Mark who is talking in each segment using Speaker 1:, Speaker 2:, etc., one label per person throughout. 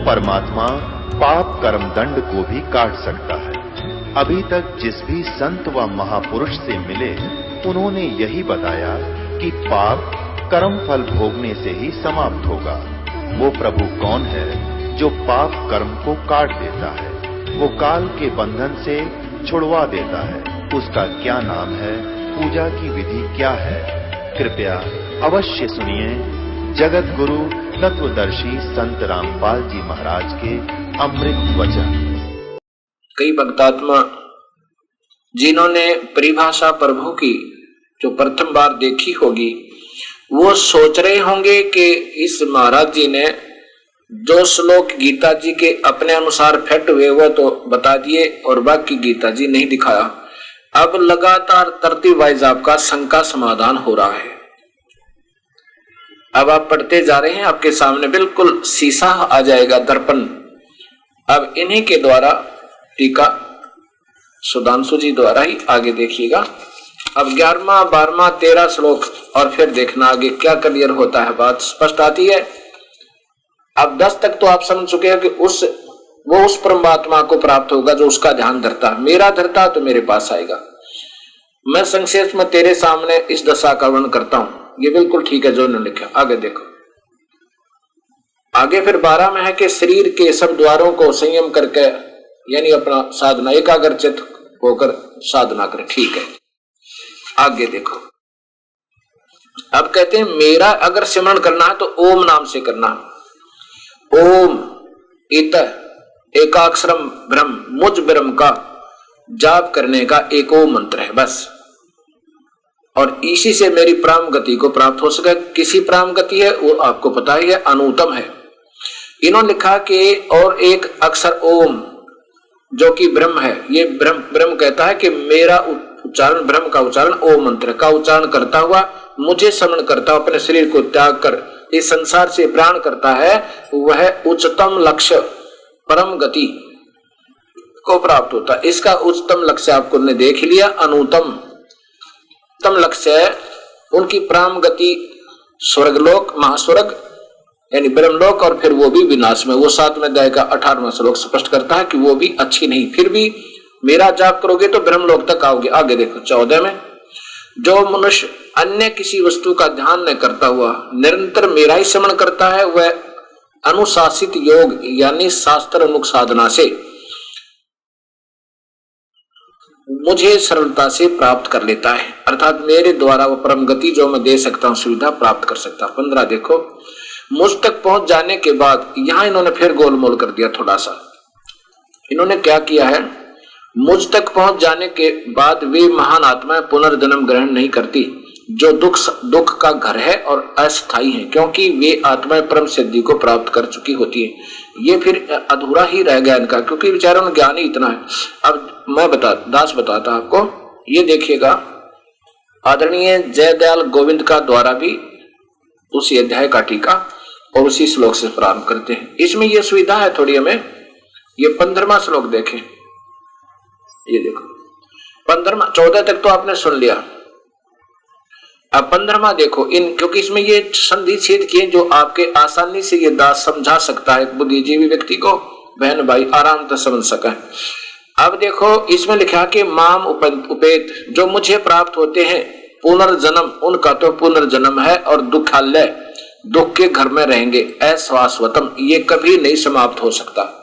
Speaker 1: परमात्मा पाप कर्म दंड को भी काट सकता है। अभी तक जिस भी संत व महापुरुष से मिले उन्होंने यही बताया कि पाप कर्म फल भोगने से ही समाप्त होगा। वो प्रभु कौन है जो पाप कर्म को काट देता है, वो काल के बंधन से छुड़वा देता है। उसका क्या नाम है, पूजा की विधि क्या है? कृपया अवश्य सुनिए जगत गुरु तत्वदर्शी संत रामपाल जी महाराज के अमृत वचन।
Speaker 2: कई भक्तात्मा जिन्होंने परिभाषा प्रभु की जो प्रथम बार देखी होगी वो सोच रहे होंगे कि इस महाराज जी ने जो श्लोक गीता जी के अपने अनुसार फिट हुए वो तो बता दिए और बाकी गीता जी नहीं दिखाया। अब लगातार तरतीब वाइज आपका शंका समाधान हो रहा है। अब आप पढ़ते जा रहे हैं, आपके सामने बिल्कुल शीशा आ जाएगा, दर्पण। अब इन्हीं के द्वारा टीका सुधांशु जी द्वारा ही आगे देखिएगा। अब 11वां 12वां 13 श्लोक और फिर देखना आगे क्या क्लियर होता है, बात स्पष्ट आती है। अब 10 तक तो आप समझ चुके हैं कि वो उस परमात्मा को प्राप्त होगा जो उसका ध्यान धरता है। मेरा धरता तो मेरे पास आएगा। मैं संक्षेप में तेरे सामने इस दशा का वर्णन करता हूं। ये बिल्कुल ठीक है जो उन्होंने लिखा। आगे देखो, आगे फिर 12 में है कि शरीर के सब द्वारों को संयम करके यानी अपना साधना एकाग्रचित होकर साधना करे। ठीक है, आगे देखो। अब कहते हैं मेरा अगर सिमरण करना है तो ओम नाम से करना। ओम इत एकाक्षरम ब्रह्म, मुझ ब्रह्म का जाप करने का एक ओम मंत्र है बस। और इसी से मेरी प्राम गति को प्राप्त हो सके। किसी प्राम गति है वो आपको पता ही है, अनुतम है। इन्होंने लिखा कि और एक अक्षर ओम जो कि ब्रह्म है, ये ब्रह्म कहता है कि मेरा उच्चारण, ब्रह्म का उच्चारण ओम मंत्र का उच्चारण करता हुआ मुझे स्मरण करता हुआ अपने शरीर को त्याग कर इस संसार से प्राण करता है, वह उच्चतम लक्ष्य परम गति को प्राप्त होता है। इसका उच्चतम लक्ष्य आपको ने देख लिया। अनुतम तम लक्ष्य है उनकी प्राम गति स्वर्गलोक, महास्वर्ग यानी ब्रह्मलोक, और फिर वो भी विनाश में। वो 7वें अध्याय का 18वां श्लोक स्पष्ट करता है कि वो भी अच्छी नहीं, फिर भी मेरा जाप करोगे तो ब्रह्मलोक तक आओगे। आगे देखो 14 में, जो मनुष्य अन्य किसी वस्तु का ध्यान न करता हुआ निरंतर मेरा ही स्मरण करता है वह अनुशासित योग यानी शास्त्र अनुग साधना से मुझे सरलता से प्राप्त कर लेता है, अर्थात मेरे द्वारा वो परम गति जो मैं दे सकता हूं सुविधा प्राप्त कर सकता हूं। 15 देखो, मुझ तक पहुंच जाने के बाद, यहां इन्होंने फिर गोलमोल कर दिया थोड़ा सा। इन्होंने क्या किया है, मुझ तक पहुंच जाने के बाद वे महान आत्माएं पुनर्जन्म ग्रहण नहीं करती जो दुख का घर है और अस्थायी है, क्योंकि वे आत्माएं परम सिद्धि को प्राप्त कर चुकी होती है। ये फिर अधूरा ही रह गया इनका, क्योंकि बेचारों में ज्ञान ही इतना है। अब मैं दास बताता आपको, ये देखिएगा आदरणीय जयदयाल गोविंद का द्वारा भी उसी अध्याय का टीका और उसी श्लोक से प्रारंभ करते हैं। इसमें यह सुविधा है थोड़ी हमें। ये 15वां श्लोक देखें, ये देखो 15वां, 14 तक तो आपने सुन लिया। अब 15वां देखो, क्योंकि इसमें ये संधि छेद किए जो आपके आसानी से ये दास समझा सकता है, बुद्धिजीवी व्यक्ति को बहन भाई आराम से समझ सके। अब देखो इसमें लिखा कि माम उपेत, जो मुझे प्राप्त होते हैं, पुनर्जन्म उनका तो पुनर्जन्म है और दुखालय दुख के घर में रहेंगे, अशाश्वतम, ये कभी नहीं समाप्त हो सकता।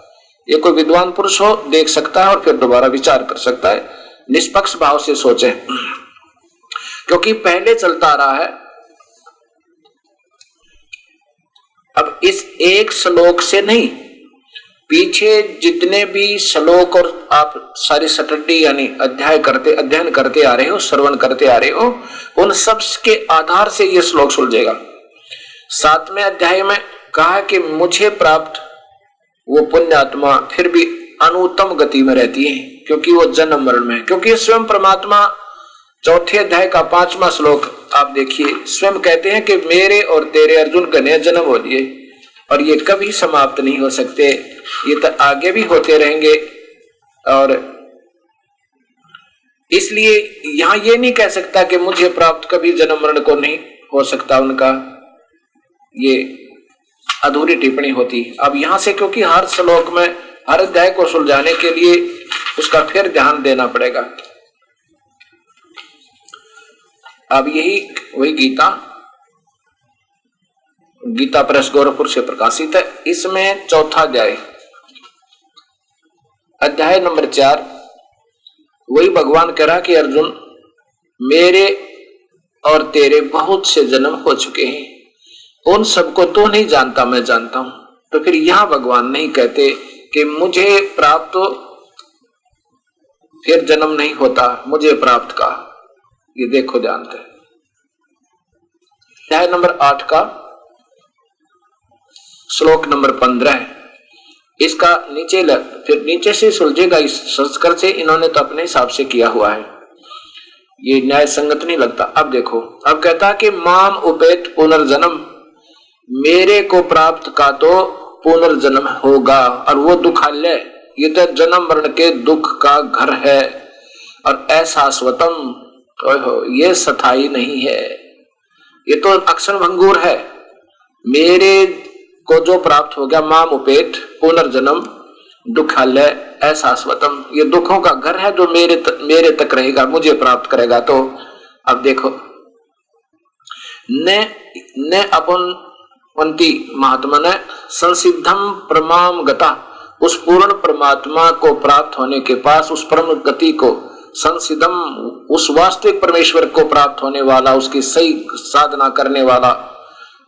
Speaker 2: ये कोई विद्वान पुरुष हो देख सकता है और फिर दोबारा विचार कर सकता है, निष्पक्ष भाव से सोचे, क्योंकि पहले चलता आ रहा है। अब इस एक श्लोक से नहीं, पीछे जितने भी श्लोक और आप सारी सटडी यानी अध्ययन करते आ रहे हो, श्रवण करते आ रहे हो, उन सब के आधार से ये श्लोक सुलझेगा। 7वें अध्याय में कहा कि मुझे प्राप्त वो पुण्य आत्मा फिर भी अनुत्तम गति में रहती है, क्योंकि वो जन्म मरण में है। क्योंकि स्वयं परमात्मा 4थे अध्याय का 5वां श्लोक आप देखिए, स्वयं कहते हैं कि मेरे और तेरे अर्जुन का नया जन्म हो लिए और ये कभी समाप्त नहीं हो सकते, ये तो आगे भी होते रहेंगे। और इसलिए यहां ये नहीं कह सकता कि मुझे प्राप्त कभी जन्म मरण को नहीं हो सकता उनका, ये अधूरी टिप्पणी होती। अब यहां से क्योंकि हर श्लोक में हर अध्याय को सुलझाने के लिए उसका फिर ध्यान देना पड़ेगा। अब यही वही गीता प्रेस गोरखपुर से प्रकाशित है। इसमें चौथा अध्याय नंबर 4, वही भगवान कह रहा कि अर्जुन मेरे और तेरे बहुत से जन्म हो चुके हैं, उन सबको तो नहीं जानता, मैं जानता हूं। तो फिर यहां भगवान नहीं कहते कि मुझे प्राप्त फिर जन्म नहीं होता, मुझे प्राप्त का। ये देखो ध्यान से अध्याय नंबर 8 का श्लोक नंबर 15 है। इसका फिर नीचे से सुलझेगा। इस संस्कृत से इन्होंने तो अपने हिसाब से किया हुआ है, ये न्याय संगत नहीं लगता। अब देखो, अब कहता है कि माम उपेत पुनर्जन्म, मेरे को प्राप्त का तो पुनर्जन्म होगा, और वो दुखालय, ये तो जन्म मरण के दुख का घर है। और ऐसा स्वतम, ये स्थायी नहीं है, ये तो अक्षर भंगुर है। मेरे को जो प्राप्त हो गया, माम उपेत पुनर्जन्म दुखालय ऐसा स्वतम, ये दुखों का घर है जो मेरे तक रहेगा, मुझे प्राप्त करेगा। तो अब देखो, ने अपनवंती महात्मा ने संसिद्धम परमाम गता, उस पूर्ण परमात्मा को प्राप्त होने के पास, उस परम गति को, संसिद्धम उस वास्तविक परमेश्वर को प्राप्त होने वाला, उसकी सही साधना करने वाला,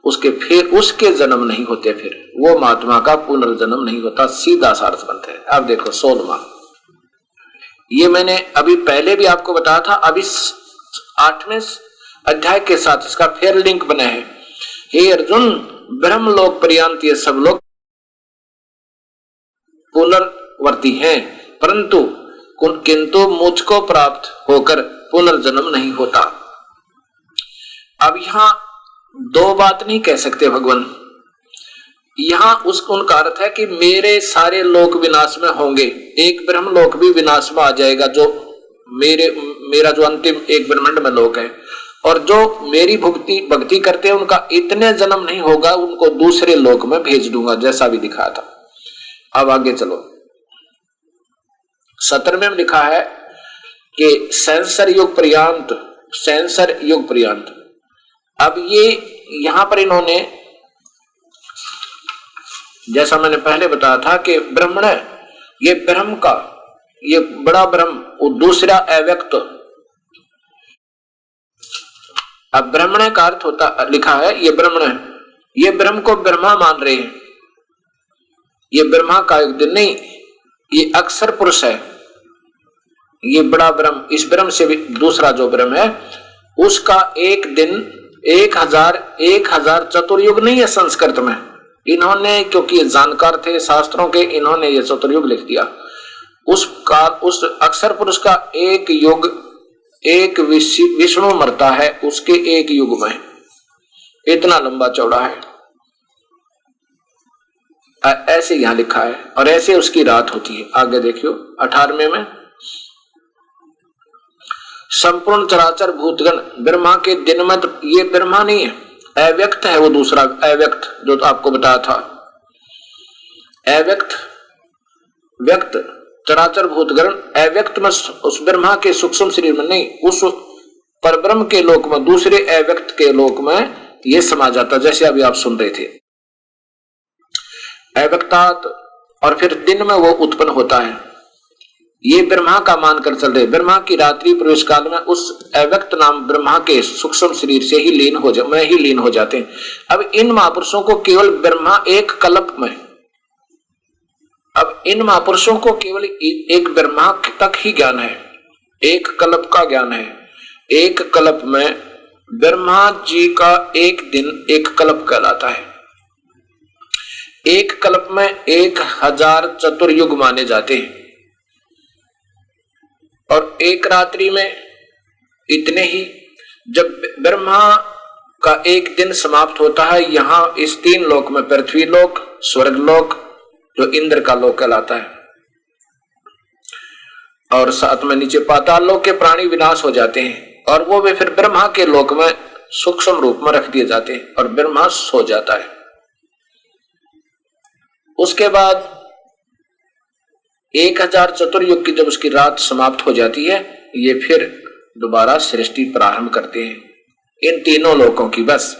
Speaker 2: उसके फिर उसके जन्म नहीं होते, फिर वो महात्मा का पुनर्जन्म नहीं होता, सीधा सार्थ बनता है। अब देखो 16वां, ये मैंने अभी पहले भी आपको बताया था। अभी 8वें अध्याय के साथ इसका फिर लिंक बना है। हे अर्जुन, ब्रह्मलोक पर्यंत ये सब लोग पुनर्वर्ती हैं, परंतु किंतु मुझको प्राप्त होकर पुनर्जन्म नहीं होता। अब यहां दो बात नहीं कह सकते भगवान। यहां उनका अर्थ है कि मेरे सारे लोक विनाश में होंगे, एक ब्रह्मलोक भी विनाश में आ जाएगा, जो मेरा जो अंतिम एक ब्रह्मांड में लोक है, और जो मेरी भक्ति करते हैं उनका इतने जन्म नहीं होगा, उनको दूसरे लोक में भेज दूंगा, जैसा भी दिखाया था। अब आगे चलो, 17वें में लिखा है कि सेंसर युग पर्यंत। अब ये यहां पर इन्होंने, जैसा मैंने पहले बताया था कि ब्रह्मण, ये ब्रह्म का, ये बड़ा ब्रह्म, और दूसरा अव्यक्त। अब ब्रह्मण का अर्थ होता, लिखा है ये ब्रह्मण है, ये ब्रह्म को ब्रह्मा मान रहे हैं। ये ब्रह्मा का एक दिन नहीं, ये अक्षर पुरुष है, ये बड़ा ब्रह्म। इस ब्रह्म से भी दूसरा जो ब्रह्म है, उसका एक दिन 1000 चतुर्युग नहीं है संस्कृत में। इन्होंने, क्योंकि जानकार थे शास्त्रों के, इन्होंने ये चतुर्युग लिख दिया। उस अक्षर पुरुष का एक युग, एक विष्णु मरता है उसके एक युग में, इतना लंबा चौड़ा है। ऐसे यहां लिखा है, और ऐसे उसकी रात होती है। आगे देखियो 18वें में, संपूर्ण चराचर भूतगण, ब्रह्मा के दिन में, तो ये ब्रह्मा नहीं है, अव्यक्त है वो दूसरा अव्यक्त, जो तो आपको बताया था। अव्यक्त, व्यक्त, चराचर भूतगण अव्यक्त में, उस ब्रह्मा के सूक्ष्म शरीर में नहीं, उस परब्रह्म के लोक में, दूसरे अव्यक्त के लोक में ये समा जाता, जैसे अभी आप सुन रहे थे। अव्यक्तात्, और फिर दिन में वो उत्पन्न होता है। ये ब्रह्मा का मानकर चल रहे, ब्रह्मा की रात्रि प्रवेश काल में उस अव्यक्त नाम ब्रह्मा के सूक्ष्म शरीर से ही लीन हो जाते हैं। अब इन महापुरुषों को केवल ब्रह्मा एक कल्प में, अब इन महापुरुषों को केवल एक ब्रह्मा तक ही ज्ञान है, एक कल्प का ज्ञान है। एक कल्प में ब्रह्मा जी का एक दिन एक कल्प कहलाता है। एक कल्प में 1000 चतुर्युग माने जाते हैं, और एक रात्रि में इतने ही। जब ब्रह्मा का एक दिन समाप्त होता है, यहां इस 3 लोक में, पृथ्वी लोक, स्वर्ग लोक, जो इंद्र का लोक कहलाता है, और साथ में नीचे पाताल लोक के प्राणी विनाश हो जाते हैं, और वो वे फिर ब्रह्मा के लोक में सूक्ष्म रूप में रख दिए जाते हैं, और ब्रह्मा सो जाता है। उसके बाद 1000 चतुर्युग की जब उसकी रात समाप्त हो जाती है, ये फिर दोबारा सृष्टि प्रारंभ करते हैं इन तीनों लोकों की। बस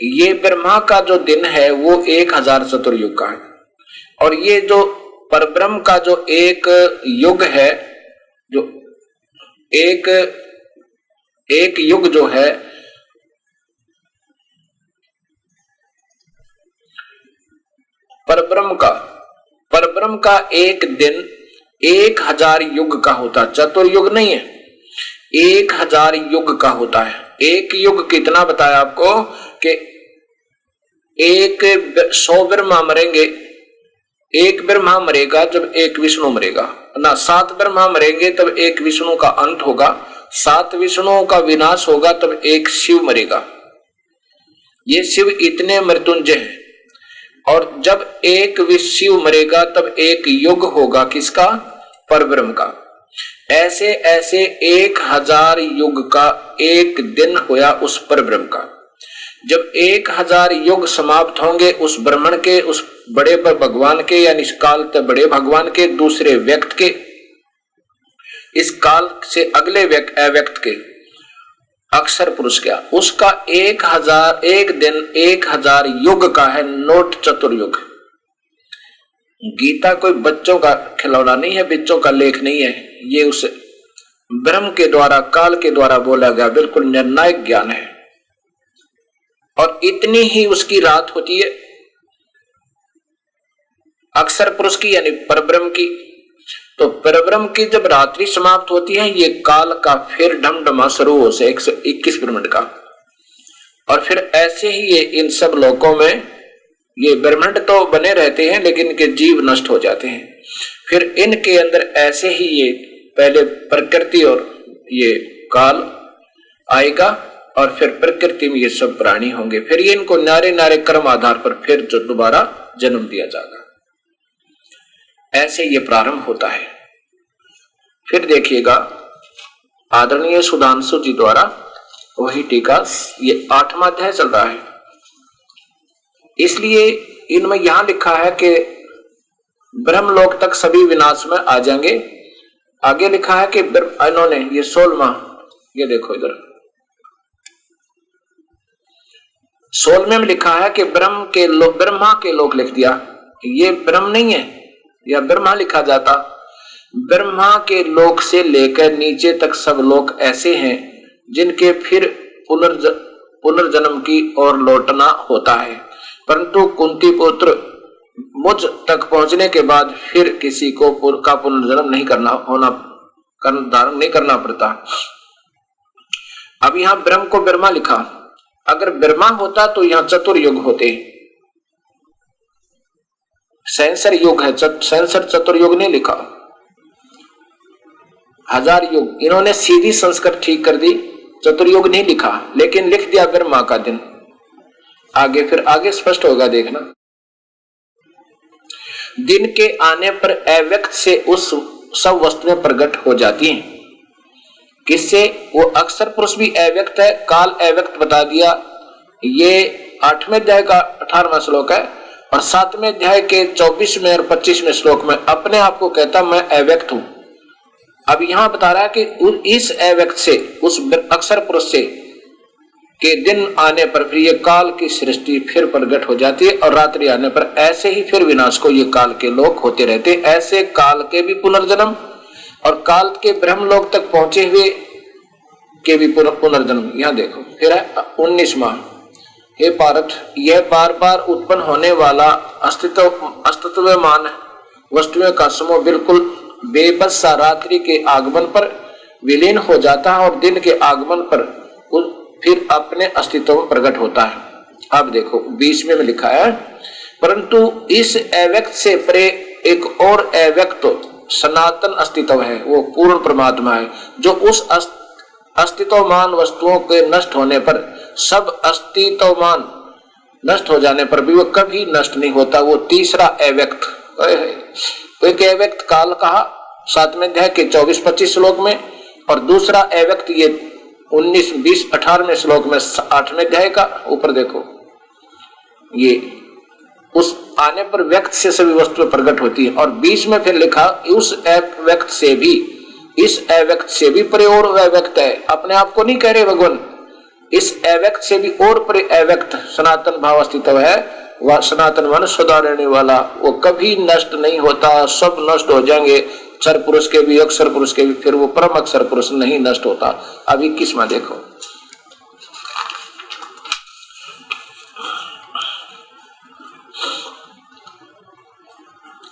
Speaker 2: ये ब्रह्मा का जो दिन है वो 1000 चतुर्युग का है, और ये जो परब्रह्म का जो एक युग है, जो एक युग जो है परब्रह्म का एक दिन 1000 युग का होता, चतुर्युग नहीं है, 1000 युग का होता है। एक युग कितना बताया आपको कि 100 ब्रह्मा मरेंगे, एक ब्रह्मा मरेगा जब एक विष्णु मरेगा ना, 7 ब्रह्मा मरेंगे तब एक विष्णु का अंत होगा, 7 विष्णुओं का विनाश होगा तब एक शिव मरेगा। ये शिव इतने मृत्युंजय हैं, और जब एक शिव मरेगा तब एक युग होगा किसका? परब्रह्म का। ऐसे ऐसे 1000 युग का एक दिन होया उस परब्रह्म का। जब 1000 युग समाप्त होंगे उस ब्राह्मण के, उस बड़े भगवान के, यानी इस काल तक बड़े भगवान के, दूसरे व्यक्त के, इस काल से अगले अव्यक्त के, अक्षर पुरुष क्या, उसका 1000 एक दिन 1000 युग का है, नोट चतुर्युग। गीता कोई बच्चों का खिलौना नहीं है, बच्चों का लेख नहीं है, ये उस ब्रह्म के द्वारा, काल के द्वारा बोला गया बिल्कुल निर्णायक ज्ञान है। और इतनी ही उसकी रात होती है अक्षर पुरुष की, यानी परब्रह्म की। तो परब्रह्म की जब रात्रि समाप्त होती है, ये काल का फिर ढमढमा शुरू हो से 121 ब्रह्मांड का, और फिर ऐसे ही ये इन सब लोकों में ये ब्रह्मांड तो बने रहते हैं लेकिन इनके जीव नष्ट हो जाते हैं। फिर इनके अंदर ऐसे ही ये पहले प्रकृति और ये काल आएगा, और फिर प्रकृति में ये सब प्राणी होंगे, फिर ये इनको नारे नारे कर्म आधार पर फिर जो दोबारा जन्म दिया जाएगा। ऐसे ये प्रारंभ होता है। फिर देखिएगा आदरणीय सुधांशु जी द्वारा वही टीका, ये 8वां अध्याय चल रहा है, इसलिए इनमें यहां लिखा है कि ब्रह्मलोक तक सभी विनाश में आ जाएंगे। आगे लिखा है कि इन्होंने ये 16वां, ये देखो इधर 16वें में लिखा है कि ब्रह्मा के लोक लिख दिया, ये ब्रह्म नहीं है, या ब्रह्मा लिखा जाता। ब्रह्मा के लोक से लेकर नीचे तक सब लोग ऐसे हैं जिनके फिर पुनर्जन्म की ओर लौटना होता है, परंतु कुंती पुत्र मुझ तक पहुंचने के बाद फिर किसी को का पुनर्जन्म नहीं धारण नहीं करना पड़ता। अब यहां ब्रह्म को ब्रह्मा लिखा, अगर ब्रह्मा होता तो यहां चतुर्युग होते, सेंसर युग है, सेंसर चतुर्युग नहीं लिखा, 1000 युग। इन्होंने सीधी संस्कृत ठीक कर दी, चतुर्युग नहीं लिखा, लेकिन लिख दिया ब्रह्मा का दिन। आगे फिर आगे स्पष्ट होगा, देखना। दिन के आने पर अव्यक्त से उस सब वस्तुएं प्रकट हो जाती हैं। किससे? वो अक्षर पुरुष भी अव्यक्त है, काल अव्यक्त बता दिया। ये 8वें अध्याय का 18वां श्लोक है, और 7वें अध्याय के 24वें और 25वें श्लोक में अपने आप को कहता मैं अव्यक्त हूं। अब यहां बता रहा है कि इस अव्यक्त से, उस अक्षर पुरुष से के दिन आने पर फिर ये काल की सृष्टि फिर प्रकट हो जाती है, और रात्रि आने पर ऐसे ही फिर विनाश को ये काल के लोग होते रहते। ऐसे काल के भी पुनर्जन्म और काल के ब्रह्मलोक तक पहुंचे हुए के भी पुनर्जन्म। यहां देखो फिर है 19वां, हे पार्थ, यह बार बार उत्पन्न होने वाला अस्तित्वमान वस्तुओं का समूह बिल्कुल बेबस सा रात्रि के आगमन पर विलीन हो जाता है, और दिन के आगमन पर फिर अपने अस्तित्व में प्रकट होता है। अब देखो 20वें में लिखा है, परंतु इस अव्यक्त से परे एक और अव्यक्त सनातन अस्तित्व है, वो पूर्ण परमात्मा है, जो उस अस्तित्वमान वस्तुओं के नष्ट होने पर, सब अस्तित्वमान नष्ट हो जाने पर भी वो कभी नष्ट नहीं होता। वो तीसरा अव्यक्त, एक अव्यक्त काल कहा 7वें अध्याय के 24-25 श्लोक में, और दूसरा अव्यक्त ये 19, 20, 18वें श्लोक में 8वें अध्याय का। ऊपर देखो ये उस आने पर व्यक्त से सभी वस्तुएं प्रकट होती है। और बीच में फिर लिखा उस अव्यक्त से भी, इस अव्यक्त से भी परे और अव्यक्त है। अपने आप को नहीं कह रहे भगवान, इस अव्यक्त से भी और परे अव्यक्त सनातन भाव अस्तित्व है। वह सनातन मन सदा रहने वाला, वो कभी नष्ट नहीं होता, सब नष्ट हो जाएंगे, अक्षर पुरुष के भी अक्षर पुरुष के भी, फिर वो परम अक्षर पुरुष नहीं नष्ट होता। अभी किसमें देखो,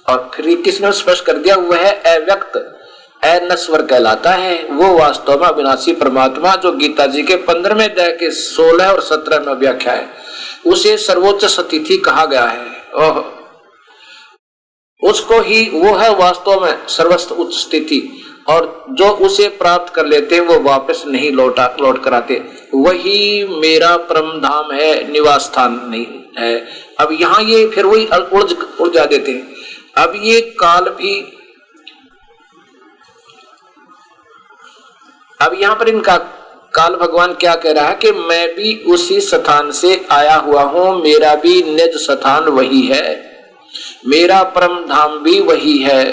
Speaker 2: और फिर किसने स्पष्ट कर दिया, वह अव्यक्त अनश्वर कहलाता है, वो वास्तव में अविनाशी परमात्मा जो गीता जी के 15वें अध्याय के 16 और 17 में व्याख्या है, उसे सर्वोच्च सतिथि कहा गया है। ओह, उसको ही, वो है वास्तव में सर्वस्व उच्च स्थिति, और जो उसे प्राप्त कर लेते हैं वो वापस नहीं लौट कर आते। वही मेरा परम धाम है, निवास स्थान नहीं है। अब यहाँ ये फिर वही उड़ जा देते हैं। अब ये काल भी, अब यहाँ पर इनका काल भगवान क्या कह रहा है कि मैं भी उसी स्थान से आया हुआ हूं, मेरा भी निज स्थान वही है, मेरा परम धाम भी वही है,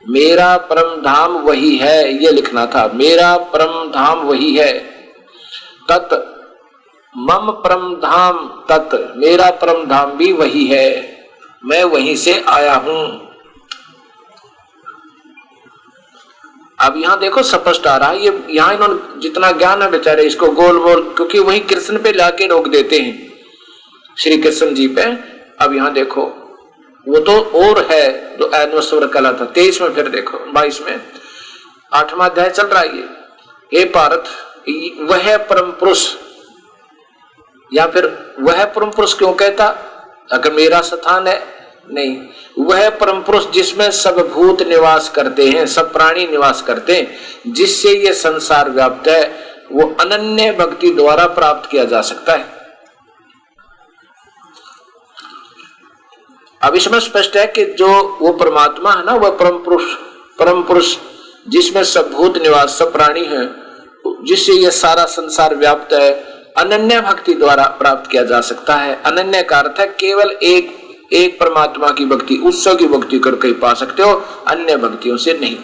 Speaker 2: मेरा परम धाम वही है, ये लिखना था, मेरा परम धाम वही है। तत् मम परम धाम तत्, मेरा परम धाम भी वही है, मैं वहीं से आया हूं। अब यहां देखो स्पष्ट आ रहा है, ये यहां इन्होंने जितना ज्ञान है बेचारे इसको गोल गोल, क्योंकि वही कृष्ण पे लाके रोक देते हैं, श्री कृष्ण जी पे। अब यहां देखो वो तो और है जो अनश्वर कला था। 23 में फिर देखो, 22 में 8वां अध्याय चल रहा है ये। हे भारत, वह परम पुरुष, या फिर वह परम पुरुष क्यों कहता, अगर मेरा स्थान है नहीं, वह परम पुरुष जिसमें सब भूत निवास करते हैं, सब प्राणी निवास करते हैं, जिससे ये संसार व्याप्त है, वो अनन्य भक्ति द्वारा प्राप्त किया जा सकता है। अब इसमें स्पष्ट है कि जो वो परमात्मा है ना, वह परम पुरुष जिसमें सब भूत निवास, सब प्राणी है, जिससे ये सारा संसार व्याप्त है, अनन्य भक्ति द्वारा प्राप्त किया जा सकता है। अनन्य का अर्थ है केवल एक परमात्मा की भक्ति, उत्सव की भक्ति करके ही पा सकते हो, अन्य भक्तियों से नहीं।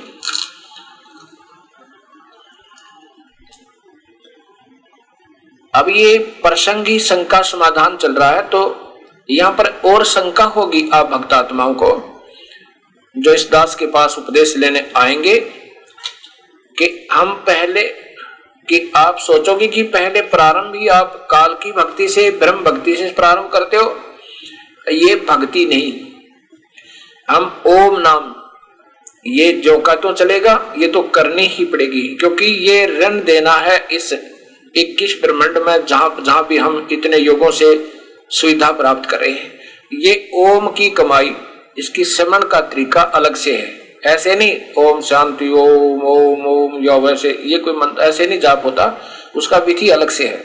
Speaker 2: अब ये प्रसंगी शंका समाधान चल रहा है, तो यहां पर और शंका होगी आप भक्तात्माओं को जो इस दास के पास उपदेश लेने आएंगे, कि हम पहले, कि आप सोचोगे कि पहले प्रारंभ ही आप काल की भक्ति से, ब्रह्म भक्ति से प्रारंभ करते हो, ये भक्ति नहीं। हम ओम नाम, ये जो का तो चलेगा, ये तो करनी ही पड़ेगी, क्योंकि ये ऋण देना है इस 21 ब्रह्मांड में, जहां भी हम इतने युगों से सुविधा प्राप्त कर रहे हैं। ये ओम की कमाई, इसकी समरण का तरीका अलग से है। ऐसे नहीं ओम शांति ओम ओम ओम, या वैसे ये कोई मंत्र ऐसे नहीं जाप होता, उसका विधि अलग से है।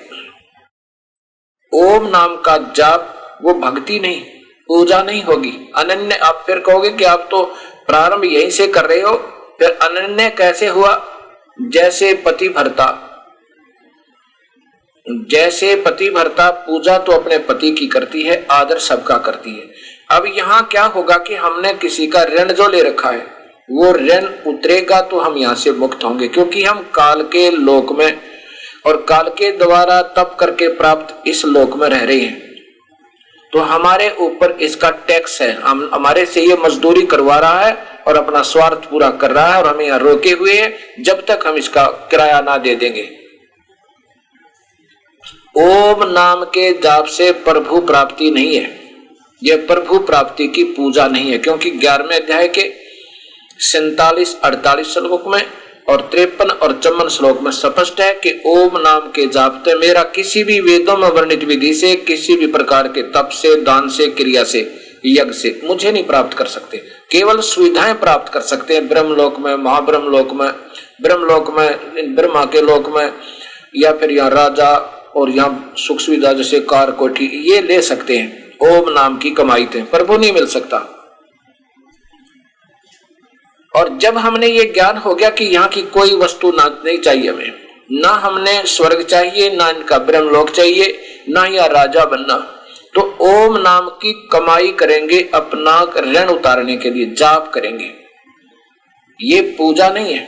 Speaker 2: ओम नाम का जाप वो भक्ति नहीं, पूजा नहीं होगी, अनन्य। आप फिर कहोगे कि आप तो प्रारंभ यहीं से कर रहे हो, फिर अनन्य कैसे हुआ? जैसे पति भरता पूजा तो अपने पति की करती है, आदर सबका करती है। अब यहाँ क्या होगा कि हमने किसी का ऋण जो ले रखा है, वो ऋण उतरेगा तो हम यहाँ से मुक्त होंगे, क्योंकि हम काल के लोक में और काल के द्वारा तप करके प्राप्त इस लोक में रह रहे हैं। तो हमारे ऊपर इसका टैक्स है, हमारे से ये मजदूरी करवा रहा है और अपना स्वार्थ पूरा कर रहा है, और हमें यहाँ रोके हुए हैं जब तक हम इसका किराया ना दे देंगे। ओम नाम के जाप से प्रभु प्राप्ति नहीं है, यह प्रभु प्राप्ति की पूजा नहीं है, क्योंकि 11वें अध्याय के 47-48 श्लोक में और 53 और 54 श्लोक में स्पष्ट है कि ओम नाम के जाप से मेरा किसी भी वेदों में वर्णित विधि से, किसी भी प्रकार के तप से, दान से, क्रिया से, यज्ञ से मुझे नहीं प्राप्त कर सकते। केवल सुविधाएं प्राप्त कर सकते हैं ब्रह्मलोक में, महाब्रह्मलोक में, ब्रह्मलोक में, ब्रह्मा के लोक में, या फिर यहाँ राजा और यहाँ सुख सुविधा जैसे कार कोठी, ये ले सकते हैं। ओम नाम की कमाई थे, प्रभु नहीं मिल सकता। और जब हमने ये ज्ञान हो गया कि यहाँ की कोई वस्तु ना नहीं चाहिए हमें, ना हमने स्वर्ग चाहिए, ना इनका ब्रह्मलोक चाहिए, ना यहाँ राजा बनना, तो ओम नाम की कमाई करेंगे अपना ऋण उतारने के लिए, जाप करेंगे। ये पूजा नहीं है,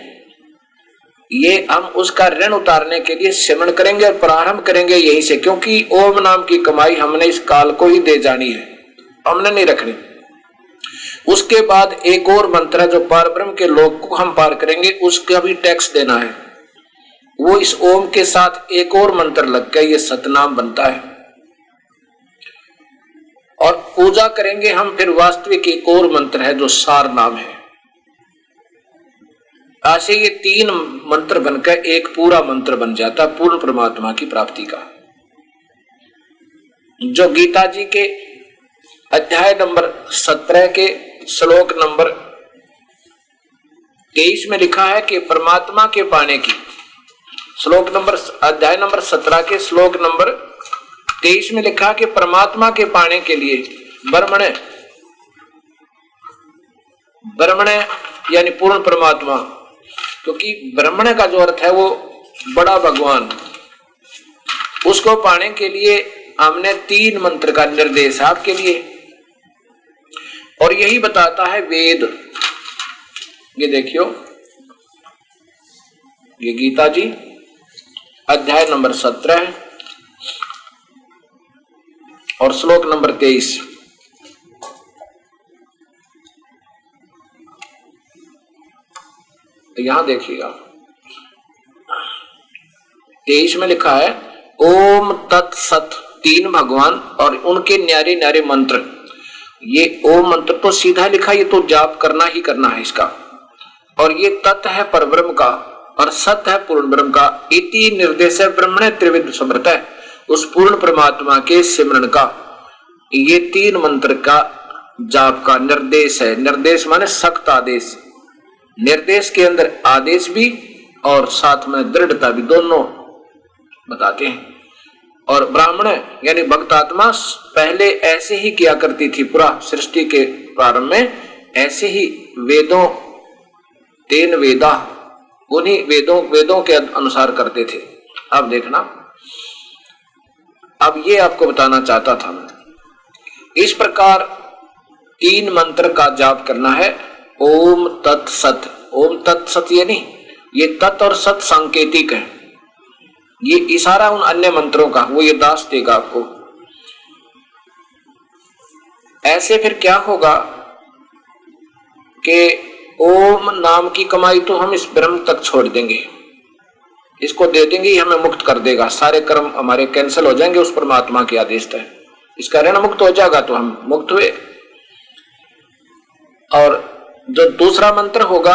Speaker 2: ये हम उसका ऋण उतारने के लिए सिमरण करेंगे और प्रारंभ करेंगे यहीं से, क्योंकि ओम नाम की कमाई हमने इस काल को ही दे जानी है, हमने नहीं रखनी। उसके बाद एक और मंत्र है जो पार ब्रह्म के लोक को हम पार करेंगे, उसका भी टैक्स देना है। वो इस ओम के साथ एक और मंत्र लग के ये सतनाम बनता है। और पूजा करेंगे हम फिर वास्तविक एक और मंत्र है जो सार नाम है। ऐसे ये 3 मंत्र बनकर एक पूरा मंत्र बन जाता पूर्ण परमात्मा की प्राप्ति का, जो गीता जी के अध्याय नंबर 17 के श्लोक नंबर 23 में लिखा है कि परमात्मा के पाने की, श्लोक नंबर अध्याय नंबर 17 के श्लोक नंबर 23 में लिखा कि परमात्मा के पाने के लिए ब्रह्मणे, ब्रह्मणे यानी पूर्ण परमात्मा, क्योंकि ब्रह्मण का जो अर्थ है वो बड़ा भगवान, उसको पाने के लिए हमने 3 मंत्र का निर्देश आपके लिए, और यही बताता है वेद। ये देखियो, ये गीता जी अध्याय नंबर 17 और श्लोक नंबर 23। यहां देखिएगा 23 में लिखा है ओम तत्सत, 3 भगवान और उनके न्यारे न्यारे मंत्र। ये ओम मंत्र तो सीधा लिखा, ये तो जाप करना ही करना है इसका, और ये तत् है परब्रह्म का और सत है पूर्ण ब्रह्म का। इति निर्देश है ब्रह्मणे त्रिविध समर्थ है, उस पूर्ण परमात्मा के सिमरण का ये 3 मंत्र का जाप का निर्देश है। निर्देश माने सख्त आदेश, निर्देश के अंदर आदेश भी और साथ में दृढ़ता भी, दोनों बताते हैं। और ब्राह्मण यानी भक्त आत्मा पहले ऐसे ही किया करती थी, पूरा सृष्टि के प्रारंभ में ऐसे ही वेदों, 3 वेदा, उन्हीं वेदों के अनुसार करते थे। अब देखना, अब ये आपको बताना चाहता था मैं, इस प्रकार 3 मंत्र का जाप करना है। ओम तत्सत, ओम तत्सत ये नहीं, ये तत् और सत सांकेतिक है, ये इशारा उन अन्य मंत्रों का, वो ये दास देगा आपको। ऐसे फिर क्या होगा कि ओम नाम की कमाई तो हम इस ब्रह्म तक छोड़ देंगे, इसको दे देंगे, ये हमें मुक्त कर देगा, सारे कर्म हमारे कैंसिल हो जाएंगे उस परमात्मा के आदेश तक, इसका ऋण मुक्त हो जाएगा तो हम मुक्त हुए। और जो दूसरा मंत्र होगा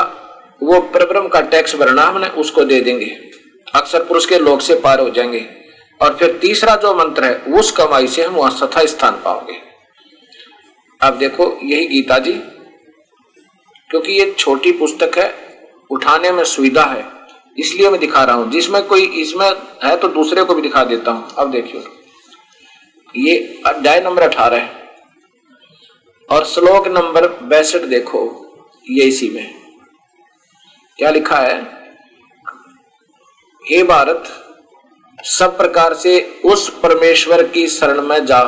Speaker 2: वो परब्रह्म का टैक्स भरना हमने, उसको दे देंगे, अक्षर पुरुष के लोक से पार हो जाएंगे। और फिर तीसरा जो मंत्र है उस कमाई से हम वहां सथा स्थान पाओगे। अब देखो यही गीता जी, क्योंकि ये छोटी पुस्तक है, उठाने में सुविधा है, इसलिए मैं दिखा रहा हूं। जिसमें कोई इसमें है तो दूसरे को भी दिखा देता हूं। अब देखियो, ये अध्याय नंबर 18 है और श्लोक नंबर 62 देखो, ये इसी में क्या लिखा है, हे भारत, सब प्रकार से उस परमेश्वर की शरण में जा,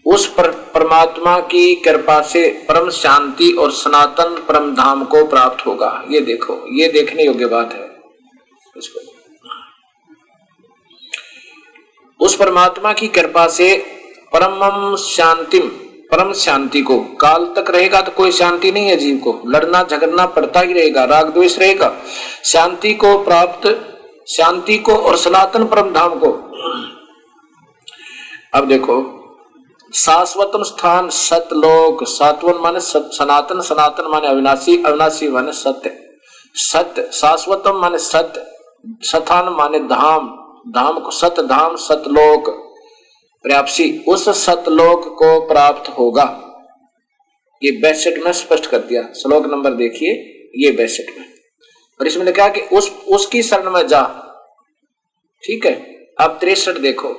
Speaker 2: उस परमात्मा की कृपा से परम शांति और सनातन परम धाम को प्राप्त होगा। ये देखो, ये देखने योग्य बात है। इसको उस परमात्मा की कृपा से परम शांतिम, परम शांति को, काल तक रहेगा तो कोई शांति नहीं है जीव को, लड़ना झगड़ना पड़ता ही रहेगा, राग द्वेष रहेगा। शांति को प्राप्त, शांति को और सनातन परम धाम को। अब देखो, शाश्वतम स्थान सतलोक, सातवन माने सनातन, सनातन माने अविनाशी, अविनाशी माने सत्य, सत्य शाश्वतम माने सत्य, स्थान माने धाम, धाम को सत धाम, सतलोक प्राप्ति, उस सतलोक को प्राप्त होगा। ये 62 में स्पष्ट कर दिया। श्लोक नंबर देखिए, ये 62 में, और इसमें लिखा कि उसकी शरण में जा। ठीक है। अब 63 देखो,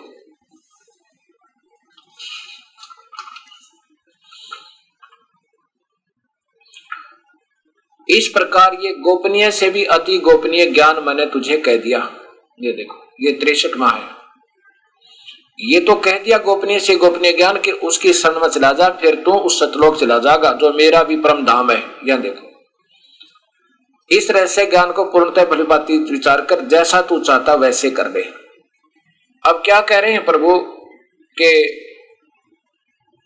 Speaker 2: इस प्रकार ये गोपनीय से भी अति गोपनीय ज्ञान मैंने तुझे कह दिया। ये देखो, ये 63वां है। ये तो कह दिया गोपनीय से गोपनीय ज्ञान कि उसकी शरण में चला जा, फिर तू उस सतलोक चला जाएगा जो मेरा भी परम धाम है। यह देखो, इस रहस्य ज्ञान को पूर्णतः भलीभांति विचार कर जैसा तू चाहता वैसे कर ले। अब क्या कह रहे हैं प्रभु के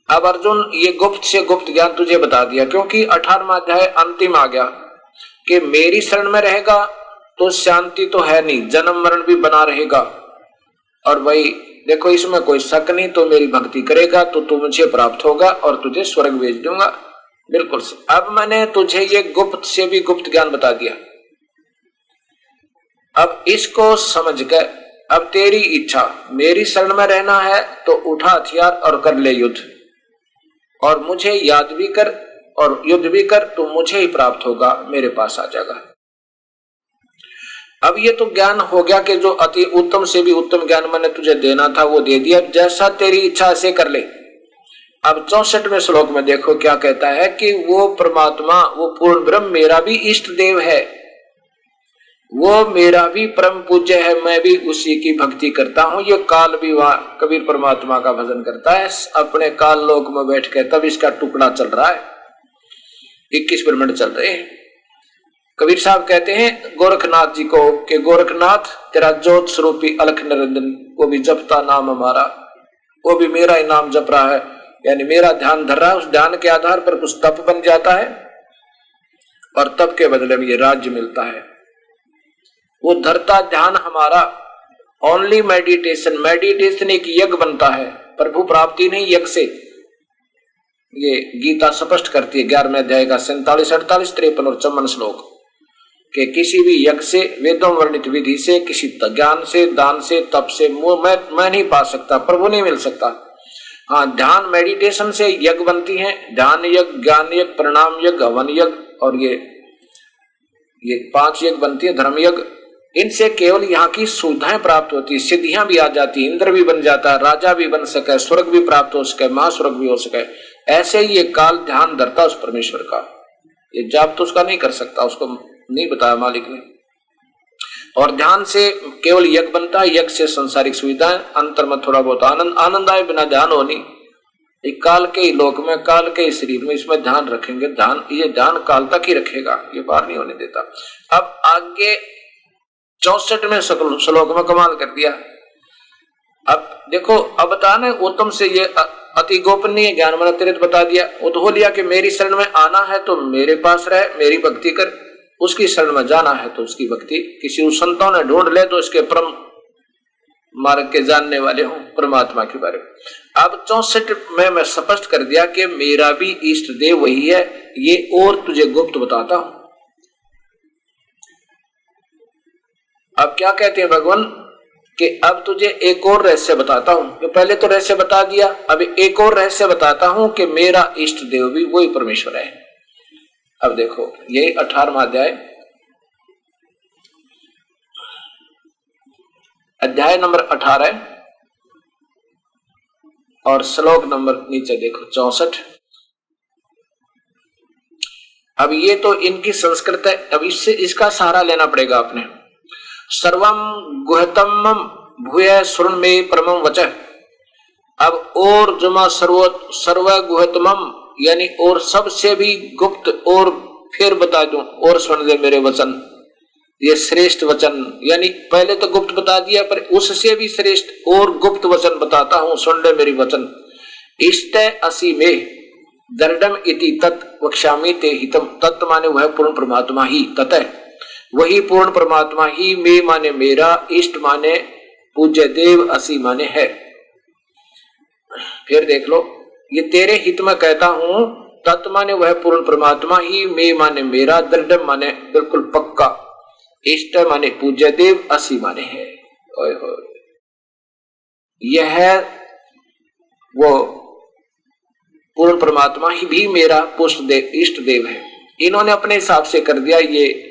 Speaker 2: अब अर्जुन ये गुप्त से गुप्त ज्ञान तुझे बता दिया, क्योंकि 18वां अध्याय अंतिम आ गया कि मेरी शरण में रहेगा तो शांति तो है नहीं, जन्म मरण भी बना रहेगा। और भाई देखो इसमें कोई शक नहीं, तो मेरी भक्ति करेगा तो तू मुझे प्राप्त होगा और तुझे स्वर्ग भेज दूंगा। बिल्कुल से अब मैंने तुझे ये गुप्त से भी गुप्त ज्ञान बता दिया। अब इसको समझ कर अब तेरी इच्छा, मेरी शरण में रहना है तो उठा हथियार और कर ले युद्ध, और मुझे याद भी कर और युद्ध भी कर, तो मुझे ही प्राप्त होगा, मेरे पास आ जाएगा। अब ये तो ज्ञान हो गया कि जो अति उत्तम से भी उत्तम ज्ञान मैंने तुझे देना था वो दे दिया, जैसा तेरी इच्छा से कर ले। अब 64वें श्लोक में देखो क्या कहता है कि वो परमात्मा, वो पूर्ण ब्रह्म मेरा भी इष्ट देव है, वो मेरा भी परम पूज्य है, मैं भी उसी की भक्ति करता हूं। ये काल भी वहां कबीर परमात्मा का भजन करता है अपने काल लोक में बैठ के, तब इसका टुकड़ा चल रहा है, 21 ब्रह्मांड चल रहे हैं। कबीर साहब कहते हैं गोरखनाथ जी को कि गोरखनाथ तेरा ज्योत स्वरूपी अलख निरंजन, वो भी जपता नाम हमारा, वो भी मेरा ही नाम जप रहा है, यानी मेरा ध्यान धर रहा है। उस ध्यान के आधार पर कुछ तप बन जाता है और तप के बदले में ये राज्य मिलता है। वो धरता ध्यान हमारा, ओनली मेडिटेशन, मेडिटेशन एक यज्ञ बनता है, प्रभु प्राप्ति नहीं यज्ञ से। ये गीता स्पष्ट करती है 11वें अध्याय का 47, 48, 53 और 54 श्लोक कि किसी भी यज्ञ से, वेदों वर्णित विधि से, किसी ज्ञान से, दान से, तप से मैं नहीं पा सकता, प्रभु नहीं मिल सकता। हाँ, ध्यान मेडिटेशन से यज्ञ बनती है, ध्यान यज्ञ, ज्ञान यज्ञ, प्रणाम यज्ञ, हवन यज्ञ, और ये 5 यज्ञ बनती है, धर्म यज्ञ। इनसे केवल यहाँ की सुविधाएं प्राप्त होती है, सिद्धियां भी आ जाती है, इंद्र भी बन जाता है, राजा भी बन सके, स्वर्ग भी प्राप्त हो सके, महास्वर्ग भी हो सके। ऐसे ही ये काल ध्यान धरता उस परमेश्वर का, ये जाप तो उसका नहीं कर सकता, उसको नहीं बताया मालिक ने। और ध्यान से केवल यज्ञ बनता है, यज्ञ से संसारिक सुविधाएं, अंतर में थोड़ा बहुत आनंद, आनंद आए बिना ध्यान हो नहीं। एक काल के ही लोक में, काल के ही शरीर में इसमें ध्यान रखेंगे, ध्यान ये ध्यान काल तक ही रखेगा, ये बाहर नहीं होने देता। अब आगे 64वें श्लोक में कमाल कर दिया। अब देखो, अब बताना उत्तम से ये अति गोपनीय ज्ञान मैंने तेरे बता दिया। वो तो हो लिया कि मेरी शरण में आना है तो मेरे पास रहे, मेरी भक्ति कर, उसकी शरण में जाना है तो उसकी भक्ति किसी संतों ने ढूंढ ले तो इसके परम मार्ग के जानने वाले हों परमात्मा के बारे में। अब 64 में मैं स्पष्ट कर दिया कि मेरा भी इष्ट देव वही है, ये और तुझे गुप्त बताता हूं। अब क्या कहते हैं भगवान कि अब तुझे एक और रहस्य बताता हूं, जो पहले तो रहस्य बता दिया, अब एक और रहस्य बताता हूं कि मेरा इष्ट देव भी वही परमेश्वर है। अब देखो, ये 18वां अध्याय, अध्याय नंबर 18 और श्लोक नंबर नीचे देखो 64। अब ये तो इनकी संस्कृत है, अब इससे इसका सहारा लेना पड़ेगा आपने। सर्वम गुहतम भूय सुन में परमम वचः। अब और जमा सर्व गुहतमम, यानी और सबसे भी गुप्त, और फिर बता दूं, और सुन ले मेरे वचन, ये श्रेष्ठ वचन, यानी पहले तो गुप्त बता दिया पर उससे भी श्रेष्ठ और गुप्त वचन बताता हूं, सुन ले मेरी वचन। इष्ट असी में दृढ़म इति तत् वक्ष्यामि ते हितम। तत् माने वह पूर्ण परमात्मा ही, तत् वही पूर्ण परमात्मा ही, में माने मेरा, इष्ट माने पूज्य देव, असी माने है। फिर देख लो, ये तेरे हित में कहता हूं, तत् माने वह पूर्ण परमात्मा ही, में माने मेरा, दृढ़ माने बिल्कुल पक्का, इष्ट माने पूज्य देव, असी माने है। यह वो पूर्ण परमात्मा ही भी मेरा पुष्ट देव, इष्ट देव है। इन्होंने अपने हिसाब से कर दिया, ये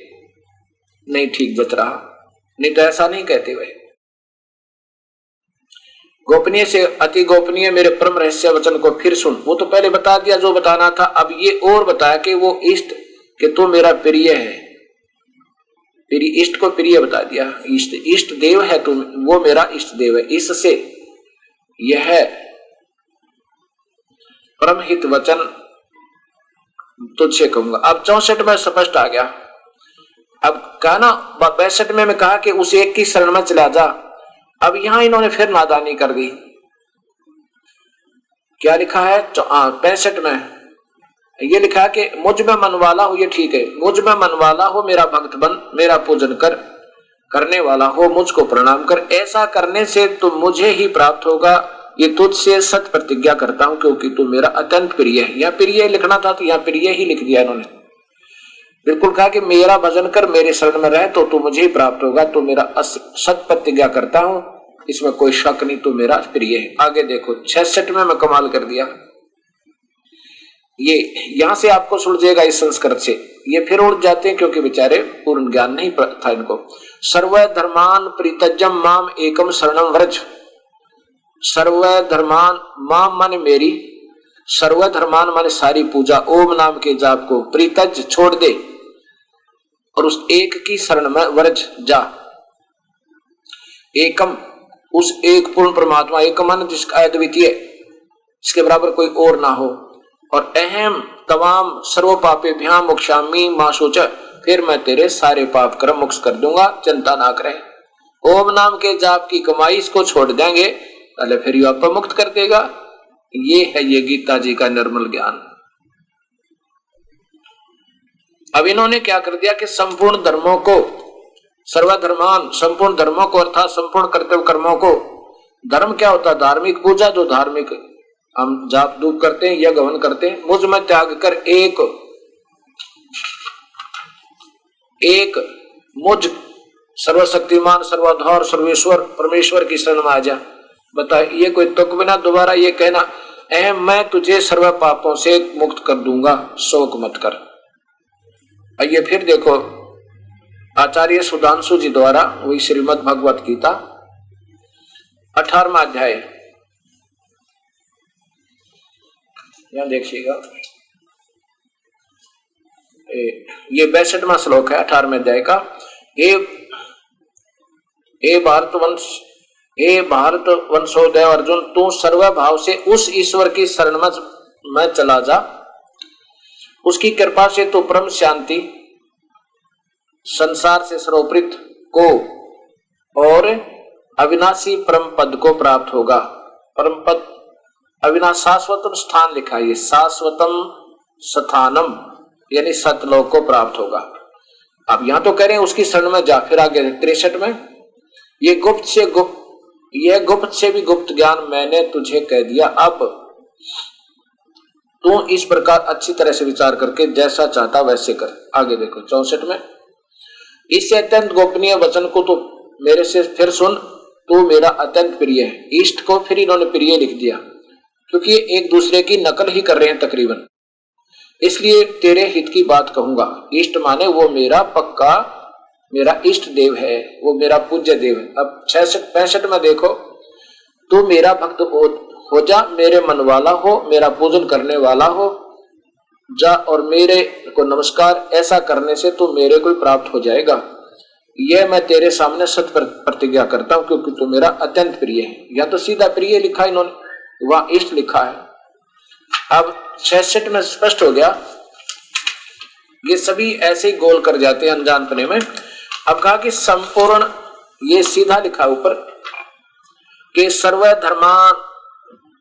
Speaker 2: नहीं ठीक बच रहा, नहीं तो ऐसा नहीं कहते हुए। गोपनीय से अति गोपनीय मेरे परम रहस्य वचन को फिर सुन। वो तो पहले बता दिया जो बताना था, अब ये और बताया कि वो इष्ट, कि तू मेरा प्रिय है, तेरी इष्ट को प्रिय बता दिया। इष्ट देव है तू, वो मेरा इष्ट देव है। इससे यह परम हित वचन तुझसे कहूंगा। अब 64 में स्पष्ट आ गया। अब कहा ना 62 में मैं कहा कि उस एक की शरण में चला जा। अब यहां इन्होंने फिर नादानी कर दी। क्या लिखा है 65 में? ये लिखा है कि मुझ में मन वाला हो, ये ठीक है, मुझ में मन वाला हो मेरा भक्त बन, मेरा पूजन कर, करने वाला हो मुझको प्रणाम कर, ऐसा करने से तो मुझे ही प्राप्त होगा, ये तुझसे सत्य प्रतिज्ञा करता हूं, क्योंकि तू मेरा अत्यंत प्रिय है। या प्रिय लिखना था तो यहाँ प्रिय ही लिख दिया इन्होंने। बिल्कुल कहा कि मेरा भजन कर, मेरे शरण में रह, तो तू मुझे ही प्राप्त होगा, तो मेरा सत्य प्रतिज्ञा करता हूं, इसमें कोई शक नहीं, तू मेरा प्रिय है। आगे देखो 66 में मैं कमाल कर दिया। ये यहां से आपको सुलझेगा इस संस्कृत से, ये फिर उड़ जाते हैं क्योंकि बेचारे पूर्ण ज्ञान नहीं था इनको। सर्व धर्मान प्रीतजम माम एकम शरणम व्रज। सर्व धर्मान, माम माने मेरी, सर्व धर्मान माने सारी पूजा, ओम नाम के जाप को, प्रीतज छोड़ दे, और उस एक की शरण में व्रज जा। एकम, उस एक पूर्ण परमात्मा, एक मन जिसका अद्वितीय, इसके बराबर कोई और ना हो, और अहम तमाम सर्व पापे भ्याम मोक्षामी मां सोच, फिर मैं तेरे सारे पाप कर्म मुक्त कर दूंगा, चिंता ना करे। ओम नाम के जाप की कमाई इसको छोड़ देंगे, पहले फिर यू आपको मुक्त कर देगा। ये है ये गीता जी का निर्मल ज्ञान। अब इन्होंने क्या कर दिया कि संपूर्ण धर्मों को, सर्वधर्मान, संपूर्ण धर्मों को अर्थात संपूर्ण कर्तव्य कर्मों को, धर्म क्या होता है? धार्मिक पूजा, जो धार्मिक हम जाप धूप करते हैं, यज्ञ हवन करते हैं, मुझ में त्याग कर एक मुझ सर्वशक्तिमान सर्वाधार सर्वेश्वर परमेश्वर की शरण में आ जा। बता, ये कोई तुक बिना दोबारा ये कहना अहम मैं तुझे सर्व पापों से मुक्त कर दूंगा, शोक मत कर। आइए फिर देखो आचार्य सुधांशु जी द्वारा वही श्रीमद् भगवत गीता 18वां अध्याय, यहां देखिएगा, ये 62वां श्लोक है 18वें अध्याय का। हे भारत वंशोदय अर्जुन, तू सर्वभाव से उस ईश्वर की शरण में चला जा, उसकी कृपा से तू परम शांति, संसार से सर्वोपृत को और अविनाशी परम पद को प्राप्त होगा। परम पद अविनाश शाश्वतम स्थान लिखा है, शाश्वतम स्थानम यानी सतलोक को प्राप्त होगा। अब यहां तो कह रहे हैं उसकी शरण में जा। फिर आगे 63 में ये गुप्त से भी गुप्त ज्ञान मैंने तुझे कह दिया, अब तू इस प्रकार अच्छी तरह से विचार करके जैसा चाहता वैसे कर। आगे देखो 64 में, इससे अत्यंत गोपनीय वचन को तो मेरे से फिर सुन, तू मेरा अत्यंत प्रिय है। इष्ट को फिर इन्होंने प्रिय लिख दिया क्योंकि ये एक दूसरे की नकल ही कर रहे हैं तकरीबन, इसलिए तेरे हित की बात कहूंगा। इष्ट माने वो मेरा पक्का, मेरा इष्ट देव है, वो मेरा पूज्य देव है। अब 65 में देखो, तू मेरा भक्त हो जा, मेरे मन वाला हो, मेरा पूजन करने वाला हो जा, और मेरे को नमस्कार, ऐसा करने से तू मेरे को प्राप्त हो जाएगा। यह मैं तेरे सामने सत्य प्रतिज्ञा करता हूं, क्योंकि तू मेरा अत्यंत प्रिय है। या तो सीधा प्रिय लिखा इन्होंने, वहां इष्ट लिखा है। अब 66 में स्पष्ट हो गया, ये सभी ऐसे ही गोल कर जाते हैं अनजानपने में। अब कहा कि संपूर्ण, ये सीधा लिखा ऊपर कि सर्वधर्मान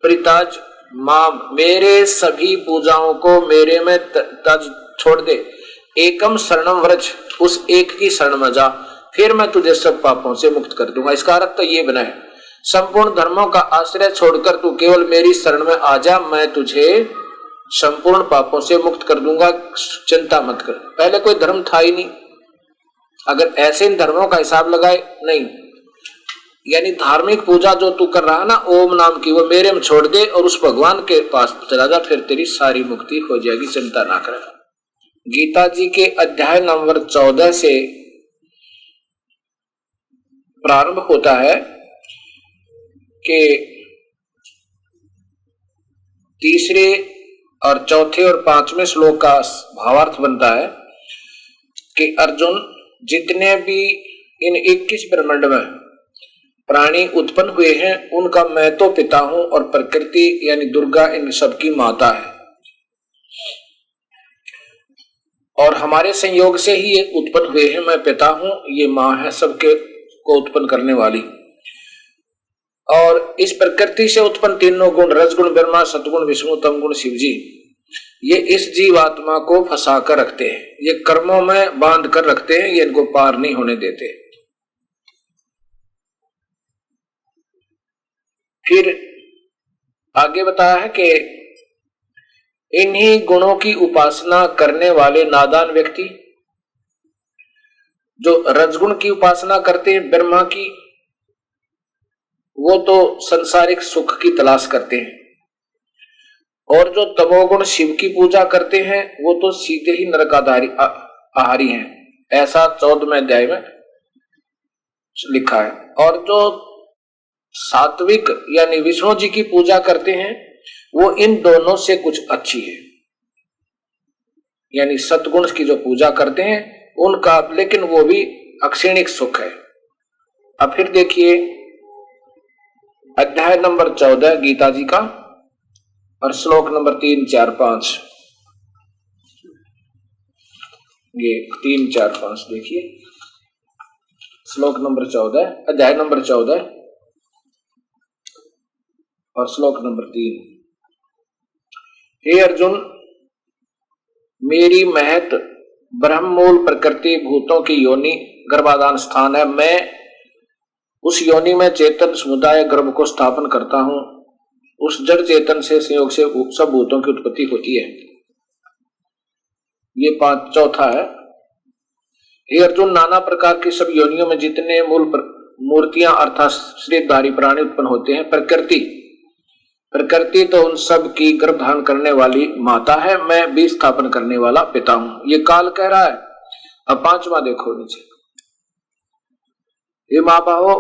Speaker 2: परित्याज माम, मेरे सभी पूजाओं को मेरे में तज छोड़ दे, एकम शरणम व्रज, उस एक की शरण में जा, फिर मैं तुझे सब पापों से मुक्त कर दूंगा। इसका अर्थ तो ये बना है, संपूर्ण धर्मों का आश्रय छोड़कर तू केवल मेरी शरण में आ जा, मैं तुझे संपूर्ण पापों से मुक्त कर दूंगा, चिंता मत कर। पहले कोई धर्म था ही नहीं, अगर ऐसे इन धर्मों का हिसाब लगाए नहीं, यानी धार्मिक पूजा जो तू कर रहा है ना ओम नाम की, वो मेरे में छोड़ दे और उस भगवान के पास चला जा, फिर तेरी सारी मुक्ति हो जाएगी, चिंता ना कर। गीता जी के अध्याय नंबर 14 से प्रारंभ होता है कि तीसरे और चौथे और 5वें श्लोक का भावार्थ बनता है कि अर्जुन, जितने भी इन 21 ब्रह्मांड में प्राणी उत्पन्न हुए हैं उनका मैं तो पिता हूं और प्रकृति यानी दुर्गा इन सबकी माता है, और हमारे संयोग से ही ये उत्पन्न हुए हैं। मैं पिता हूं, ये मां है सबके को उत्पन्न करने वाली। और इस प्रकृति से उत्पन्न तीनों गुण रजगुण ब्रह्मा, सतगुण विष्णु, तमगुण शिव जी, ये इस जीवात्मा को फंसा कर रखते हैं, ये कर्मों में बांध कर रखते हैं, ये इनको पार नहीं होने देते। फिर आगे बताया है कि इन्हीं गुणों की उपासना करने वाले नादान व्यक्ति जो रजगुण की उपासना करते हैं ब्रह्मा की, वो तो संसारिक सुख की तलाश करते हैं, और जो तमोगुण शिव की पूजा करते हैं वो तो सीधे ही नरकाधारी हैं, ऐसा 14वें अध्याय में लिखा है। और जो सात्विक यानी विष्णु जी की पूजा करते हैं वो इन दोनों से कुछ अच्छी है, यानी सतगुण की जो पूजा करते हैं उनका, लेकिन वो भी अक्षणिक सुख है। अब फिर देखिए अध्याय नंबर 14 गीता जी का और श्लोक नंबर 3, 4, 5, ये 3, 4, 5 देखिए। श्लोक नंबर 14 अध्याय नंबर 14 और श्लोक नंबर 3। हे अर्जुन, मेरी महत ब्रह्म मूल प्रकृति भूतों की योनि गर्भाधान स्थान है। मैं उस योनि में चेतन समुदाय गर्भ को स्थापन करता हूं। उस जड़ चेतन से संयोग से सब भूतों की उत्पत्ति होती है। ये 4 है। हे अर्जुन, नाना प्रकार की सब योनियों में जितने मूल मूर्तियां अर्थात शरीरधारी प्राणी उत्पन्न होते हैं, प्रकृति तो उन सब की गर्भ धारण करने वाली माता है, मैं बीज स्थापन करने वाला पिता हूं। ये काल कह रहा है। अब 5वां देखो नीचे। हे महाबाहो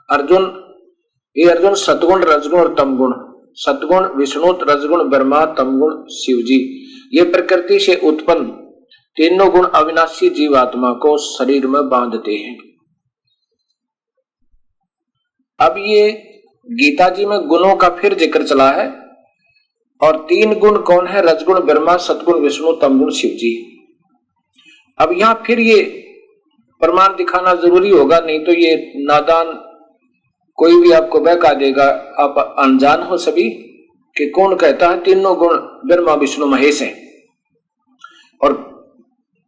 Speaker 2: अर्जुन, ये अर्जुन सतगुण रजगुण और तमगुण, सतगुण विष्णु, रजगुण ब्रह्मा, तमगुण शिव जी, ये प्रकृति से उत्पन्न तीनों गुण अविनाशी जीवात्मा को शरीर में बांधते हैं। अब ये गीता जी में गुणों का फिर जिक्र चला है, और 3 गुण कौन है? रजगुण ब्रह्मा, सतगुण विष्णु, तमगुण शिव जी। अब यहां फिर ये प्रमाण दिखाना जरूरी होगा, नहीं तो ये नादान कोई भी आपको बहका देगा, आप अनजान हो सभी कि कौन कहता है तीनों गुण ब्रह्मा विष्णु महेश हैं। और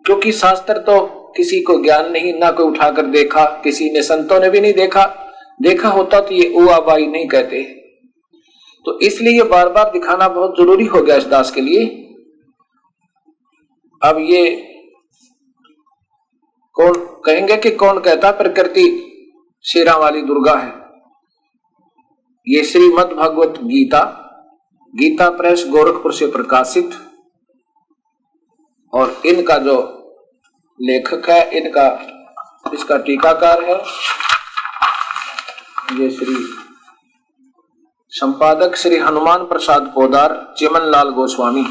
Speaker 2: क्योंकि शास्त्र तो किसी को ज्ञान नहीं, ना कोई उठाकर देखा, किसी ने संतों ने भी नहीं देखा होता तो ये ओ आबाई नहीं कहते। तो इसलिए ये बार बार दिखाना बहुत जरूरी हो गया इस दास के लिए। अब ये कौन कहेंगे कि कौन कहता प्रकृति शेरा वाली दुर्गा है? ये श्रीमद् भगवत गीता प्रेस गोरखपुर से प्रकाशित, और इनका जो लेखक है, इसका टीकाकार है ये श्री संपादक श्री हनुमान प्रसाद पोदार, चिमन लाल गोस्वामी।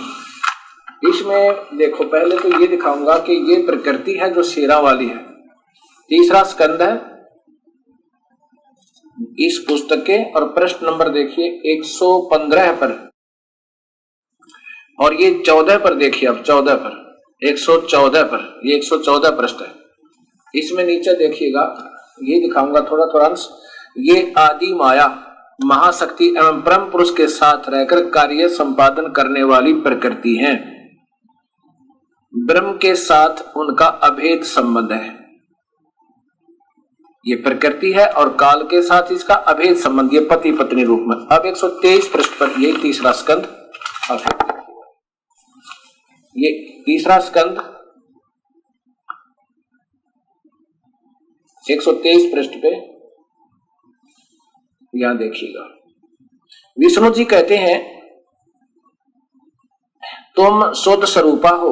Speaker 2: इसमें देखो, पहले तो ये दिखाऊंगा कि ये प्रकृति है जो शेरा वाली है। 3रा स्कंद है इस पुस्तक के, और प्रश्न नंबर देखिए 115 पर, और ये 14 पर देखिए। अब 14 पर 114 पर, ये 114 प्रश्न है। इसमें नीचे देखिएगा, ये दिखाऊंगा थोड़ा अंश। ये आदि माया महाशक्ति एवं परम पुरुष के साथ रहकर कार्य संपादन करने वाली प्रकृति है। ब्रह्म के साथ उनका अभेद संबंध है। ये प्रकृति है और काल के साथ इसका अभेद संबंध, ये पति पत्नी रूप में। अब 123 पृष्ठ पर ये 3रा स्कंद, ये 3रा स्कंद 123 पृष्ठ पे यहां देखिएगा। विष्णु जी कहते हैं, तुम शुद्ध स्वरूपा हो,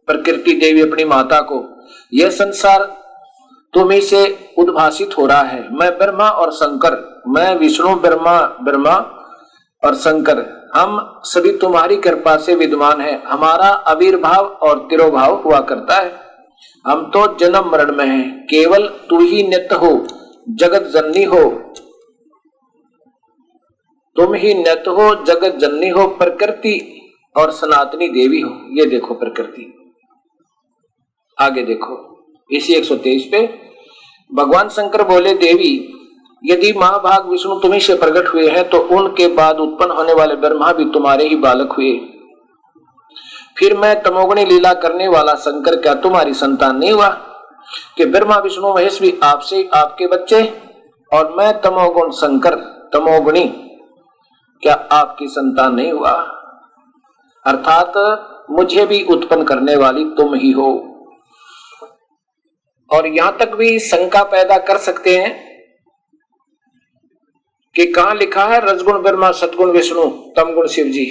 Speaker 2: प्रकृति देवी अपनी माता को। यह संसार तुम्ही से उद्भासित हो रहा है। मैं ब्रह्मा और शंकर, मैं विष्णु ब्रह्मा और शंकर, हम सभी तुम्हारी कृपा से विद्यमान है। हमारा आविर्भाव और तिरोभाव हुआ करता है। हम तो जन्म मरण में हैं, केवल तू ही नित्य हो। जगत जननी हो, तुम ही नियत हो, जगत जननी हो, प्रकृति और सनातनी देवी हो। ये देखो प्रकृति। आगे देखो इसी 123 पे भगवान शंकर बोले, देवी यदि महाभाग विष्णु तुम्ही से प्रकट हुए हैं तो उनके बाद उत्पन्न होने वाले ब्रह्मा भी तुम्हारे ही बालक हुए। फिर मैं तमोगुणी लीला करने वाला शंकर क्या तुम्हारी संतान नहीं हुआ कि ब्रह्मा विष्णु महेश भी आपसे आपके बच्चे, और मैं तमोगुण शंकर तमोगुणी क्या आपकी संतान नहीं हुआ? अर्थात मुझे भी उत्पन्न करने वाली तुम ही हो। और यहां तक भी शंका पैदा कर सकते हैं कि कहां लिखा है रजगुण ब्रह्मा सतगुण विष्णु तमगुण शिव जी।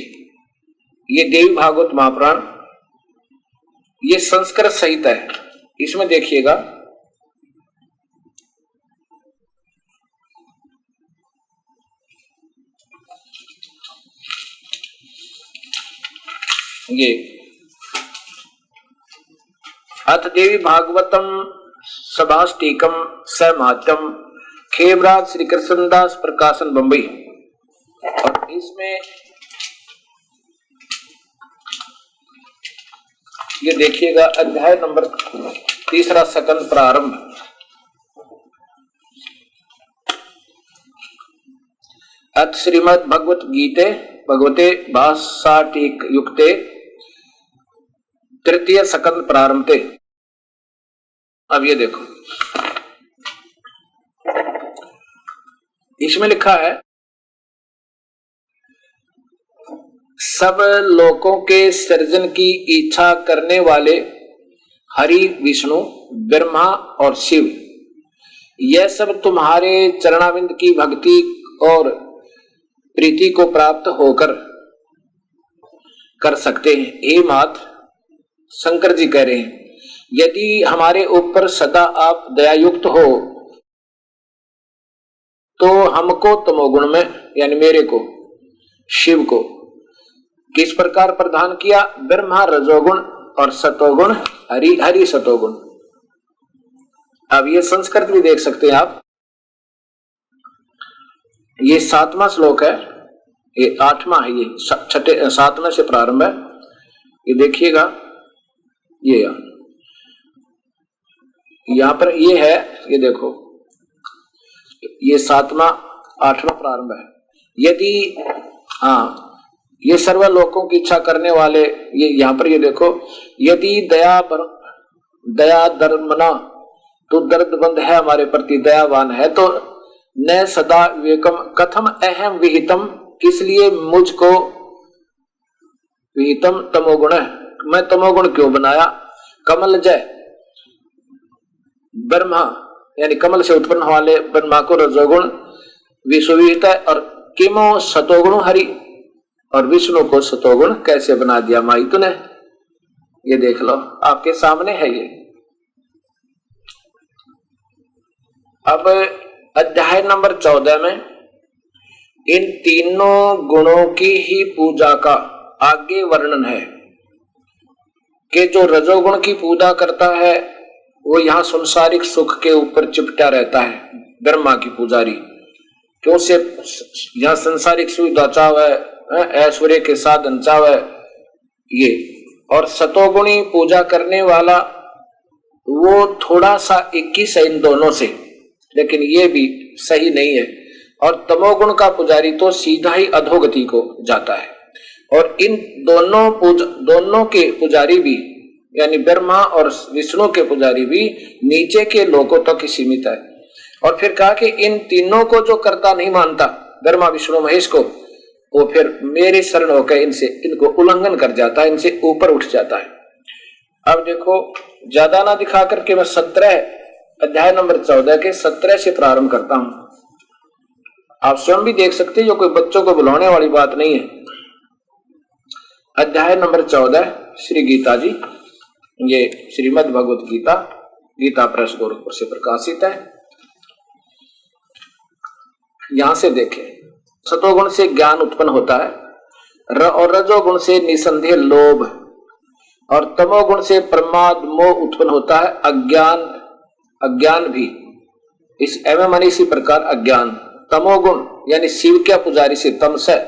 Speaker 2: ये देवी भागवत महापुराण, ये संस्कृत सहित है। इसमें देखिएगा ये अथ देवी भागवतम सभाष्टीकम समात्यम खेमराज श्री कृष्णदास प्रकाशन बंबई। और इसमें ये देखिएगा अध्याय नंबर 3 सेकंड प्रारंभ। अथ श्रीमद् भगवत गीते भगवते भाषाटीक युक्ते 3 सेकंड प्रारंभते। अब ये देखो इसमें लिखा है, सब लोकों के सृजन की इच्छा करने वाले हरि विष्णु ब्रह्मा और शिव, यह सब तुम्हारे चरणाविंद की भक्ति और प्रीति को प्राप्त होकर कर सकते हैं। हे मात, शंकर जी कह रहे हैं, यदि हमारे ऊपर सदा आप दयायुक्त हो तो हमको तमोगुण में यानी मेरे को शिव को किस प्रकार प्रदान किया? ब्रह्मा रजोगुण और सतोगुण हरि सतोगुण। अब ये संस्कृत भी देख सकते हैं आप। ये 7वां श्लोक है, ये 8वां है, ये 7वें से प्रारंभ है। ये देखिएगा, ये यहां पर ये है, ये देखो ये 7वां 8वां प्रारंभ है। यदि ये सर्व लोकों की इच्छा करने वाले, ये यहां पर ये देखो, यदि दया धर्मना तो दर्दबंद है हमारे प्रति, दयावान है तो न सदा विवेकम कथम अहम विहितम, किस लिए मुझको विहितम तमोगुण है, मैं तमोगुण क्यों बनाया? कमल जय ब्रह्मा यानी कमल से उत्पन्न वाले ब्रह्मा को रजोगुण विश्वविहित है, और किमो सतोगुण हरि, और विष्णु को सतोगुण कैसे बना दिया माई तूने? ये देख लो, आपके सामने है ये। अब अध्याय नंबर 14 में इन तीनों गुणों की ही पूजा का आगे वर्णन है कि जो रजोगुण की पूजा करता है वो यहाँ संसारिक सुख के ऊपर चिपटा रहता है, ब्रह्मा की पुजारी, क्यों से यहाँ संसारिक सुविधा चावे, ऐश्वर्य के साधन चावे ये। और सतोगुणी पूजा करने वाला वो थोड़ा सा 21 है इन दोनों से, लेकिन ये भी सही नहीं है। और तमोगुण का पुजारी तो सीधा ही अधोगति को जाता है। और इन दोनों के पुजारी भी यानी ब्रह्मा और विष्णु के पुजारी भी नीचे के लोकों तक ही सीमित है। और फिर कहा कि इन तीनों को जो करता नहीं मानता, ब्रह्मा विष्णु महेश को, वो फिर मेरे शरण होकर इनको उल्लंघन कर जाता है, इनसे ऊपर उठ जाता है। अब देखो, ज्यादा ना दिखा करके मैं 17 अध्याय नंबर 14 के 17 से प्रारंभ करता हूं। आप स्वयं भी देख सकते हैं, जो कोई बच्चों को बुलाने वाली बात नहीं है। अध्याय नंबर 14 श्री गीता जी, ये श्रीमद् भगवत गीता, गीता प्रेस गोरखपुर से प्रकाशित है। यहां से देखें, सतोगुण से ज्ञान उत्पन्न होता है और रजोगुण से निसंदेह लोभ, और तमोगुण से प्रमाद मोह उत्पन्न होता है, अज्ञान भी। इस एवं माने इसी प्रकार अज्ञान। तमोगुण यानी शिव के पुजारी से तमस है,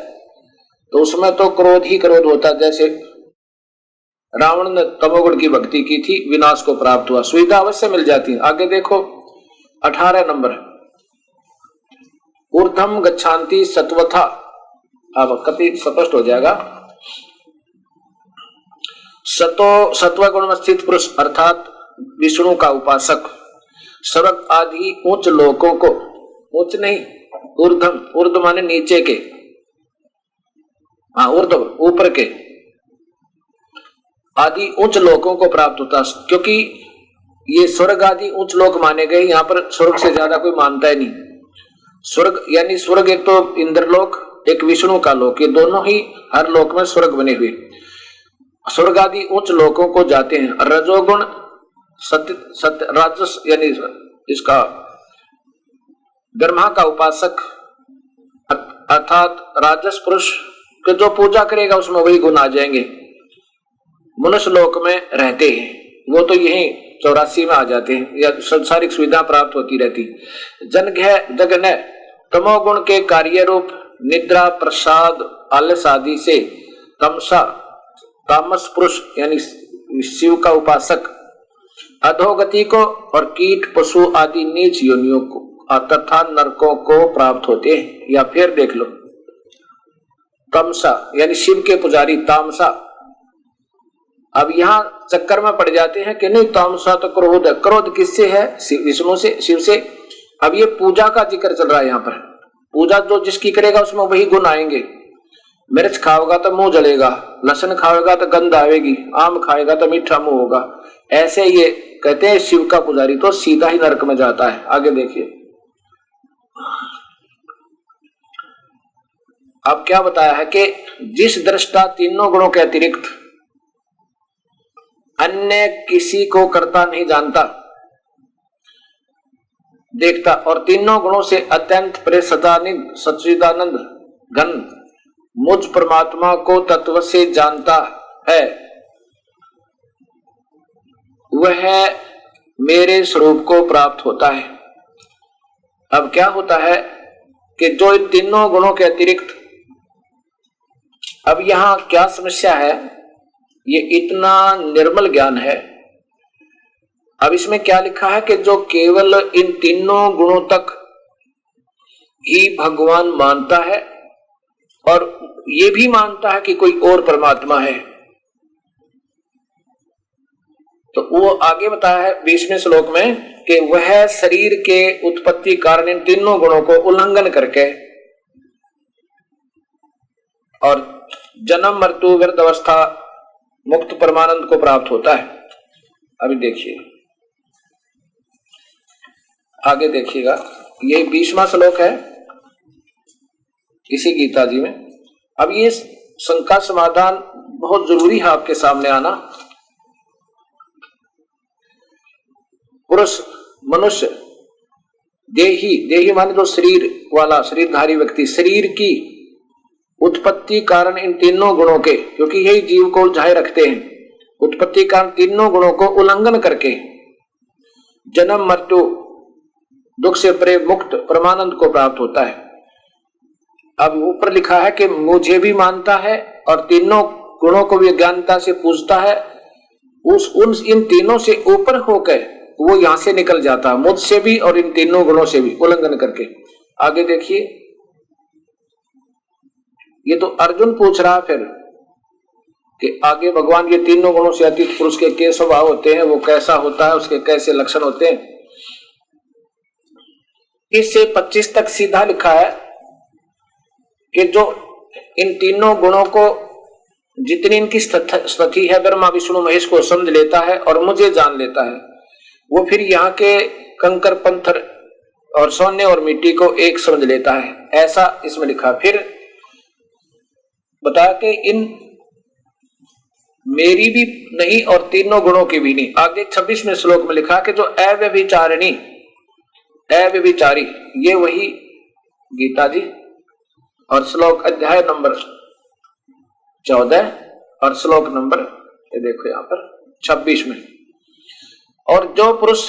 Speaker 2: तो उसमें तो क्रोध ही क्रोध होता। जैसे रावण ने तमोगुण की भक्ति की थी, विनाश को प्राप्त हुआ। सुविधा अवश्य मिल जाती है। आगे देखो 18 नंबर, ऊर्ध्वम गच्छन्ति सत्वथा। अब कति स्पष्ट हो जाएगा। सत्व गुण में स्थित पुरुष अर्थात विष्णु का उपासक स्वर्ग आदि उच्च लोकों को, उच्च नहीं ऊर्ध्व, ऊर्ध्व माने नीचे के, हाँ ऊर्ध्व ऊपर के, आदि उच्च लोकों को प्राप्त होता। क्योंकि ये स्वर्ग आदि उच्च लोक माने गए, यहाँ पर स्वर्ग से ज्यादा कोई मानता ही नहीं। स्वर्ग यानी स्वर्ग एक तो इंद्रलोक, एक विष्णु का लोक, ये दोनों ही हर लोक में स्वर्ग बने हुए। स्वर्ग आदि उच्च लोकों को जाते हैं। रजोगुण सत्य राजस यानी इसका ब्रह्मा का उपासक अर्थात राजस पुरुष के जो पूजा करेगा उसमें वही गुण आ जाएंगे। मनुष्य लोक में रहते हैं वो तो यही 84 में आ जाते हैं, या संसारिक सुविधा प्राप्त होती रहती। जगन तमोगुण के कार्य रूप निद्रा प्रसाद आलस आदि से तमसा तामस पुरुष यानी शिव का उपासक अधोगति को और कीट पशु आदि नीच योनियों को तथा नरकों को प्राप्त होते हैं। या फिर देख लो तमसा यानी शिव के पुजारी तामसा। अब यहाँ चक्कर में पड़ जाते हैं कि नहीं तामसा तो क्रोध है। क्रोध किससे है? विष्णु से, शिव से। अब ये पूजा का जिक्र चल रहा है यहाँ पर। पूजा जो जिसकी करेगा उसमें वही गुण आएंगे। मिर्च खाओगा तो मुंह जलेगा, लहसुन खाएगा तो गंध आएगी, आम खाएगा तो मीठा मुंह होगा। ऐसे ये कहते हैं शिव का पुजारी तो सीधा ही नरक में जाता है। आगे देखिए अब क्या बताया है कि जिस दृष्टा तीनों गुणों के अतिरिक्त अन्य किसी को करता नहीं जानता देखता और तीनों गुणों से अत्यंत सच्चिदानंद घन मुझ परमात्मा को तत्व से जानता है, वह मेरे स्वरूप को प्राप्त होता है। अब क्या होता है कि जो इन तीनों गुणों के अतिरिक्त, अब यहां क्या समस्या है, ये इतना निर्मल ज्ञान है। अब इसमें क्या लिखा है कि जो केवल इन तीनों गुणों तक ही भगवान मानता है और ये भी मानता है कि कोई और परमात्मा है, तो वो आगे बताया है 20वें श्लोक में कि वह शरीर के उत्पत्ति कारण इन तीनों गुणों को उल्लंघन करके और जन्म मृत्यु वृद्ध अवस्था मुक्त परमानंद को प्राप्त होता है। अभी देखिए आगे देखिएगा, ये 20वां श्लोक है इसी गीता जी में। अब ये शंका समाधान बहुत जरूरी है आपके सामने आना। पुरुष मनुष्य देही माने तो शरीर वाला शरीरधारी व्यक्ति, शरीर की उत्पत्ति कारण इन तीनों गुणों के, क्योंकि यही जीव को उलझाए रखते हैं, उत्पत्ति कारण तीनों गुणों को उल्लंघन करके जन्म मृत्यु दुख से परे मुक्त परमानंद को प्राप्त होता है। अब ऊपर लिखा है कि मुझे भी मानता है और तीनों गुणों को भी ज्ञानता से पूजता है, इन तीनों से ऊपर होकर वो यहां से निकल जाता है, मुझसे भी और इन तीनों गुणों से भी उल्लंघन करके। आगे देखिए, ये तो अर्जुन पूछ रहा फिर कि आगे भगवान ये तीनों गुणों से अतीत पुरुष के क्या स्वभाव होते हैं, वो कैसा होता है, उसके कैसे लक्षण होते हैं। इससे 25 तक सीधा लिखा है कि जो इन तीनों गुणों को जितनी इनकी स्थिति है ब्रह्मा विष्णु महेश को समझ लेता है और मुझे जान लेता है, वो फिर यहाँ के कंकर पत्थर और सोने और मिट्टी को एक समझ लेता है। ऐसा इसमें लिखा। फिर बताया कि इन मेरी भी नहीं और तीनों गुणों की भी नहीं। आगे 26वें श्लोक में लिखा कि जो अव्यभिचारिणी अव्यभिचारी, ये वही गीता जी और श्लोक अध्याय नंबर 14 और श्लोक नंबर ये देखो यहां पर 26 में और जो पुरुष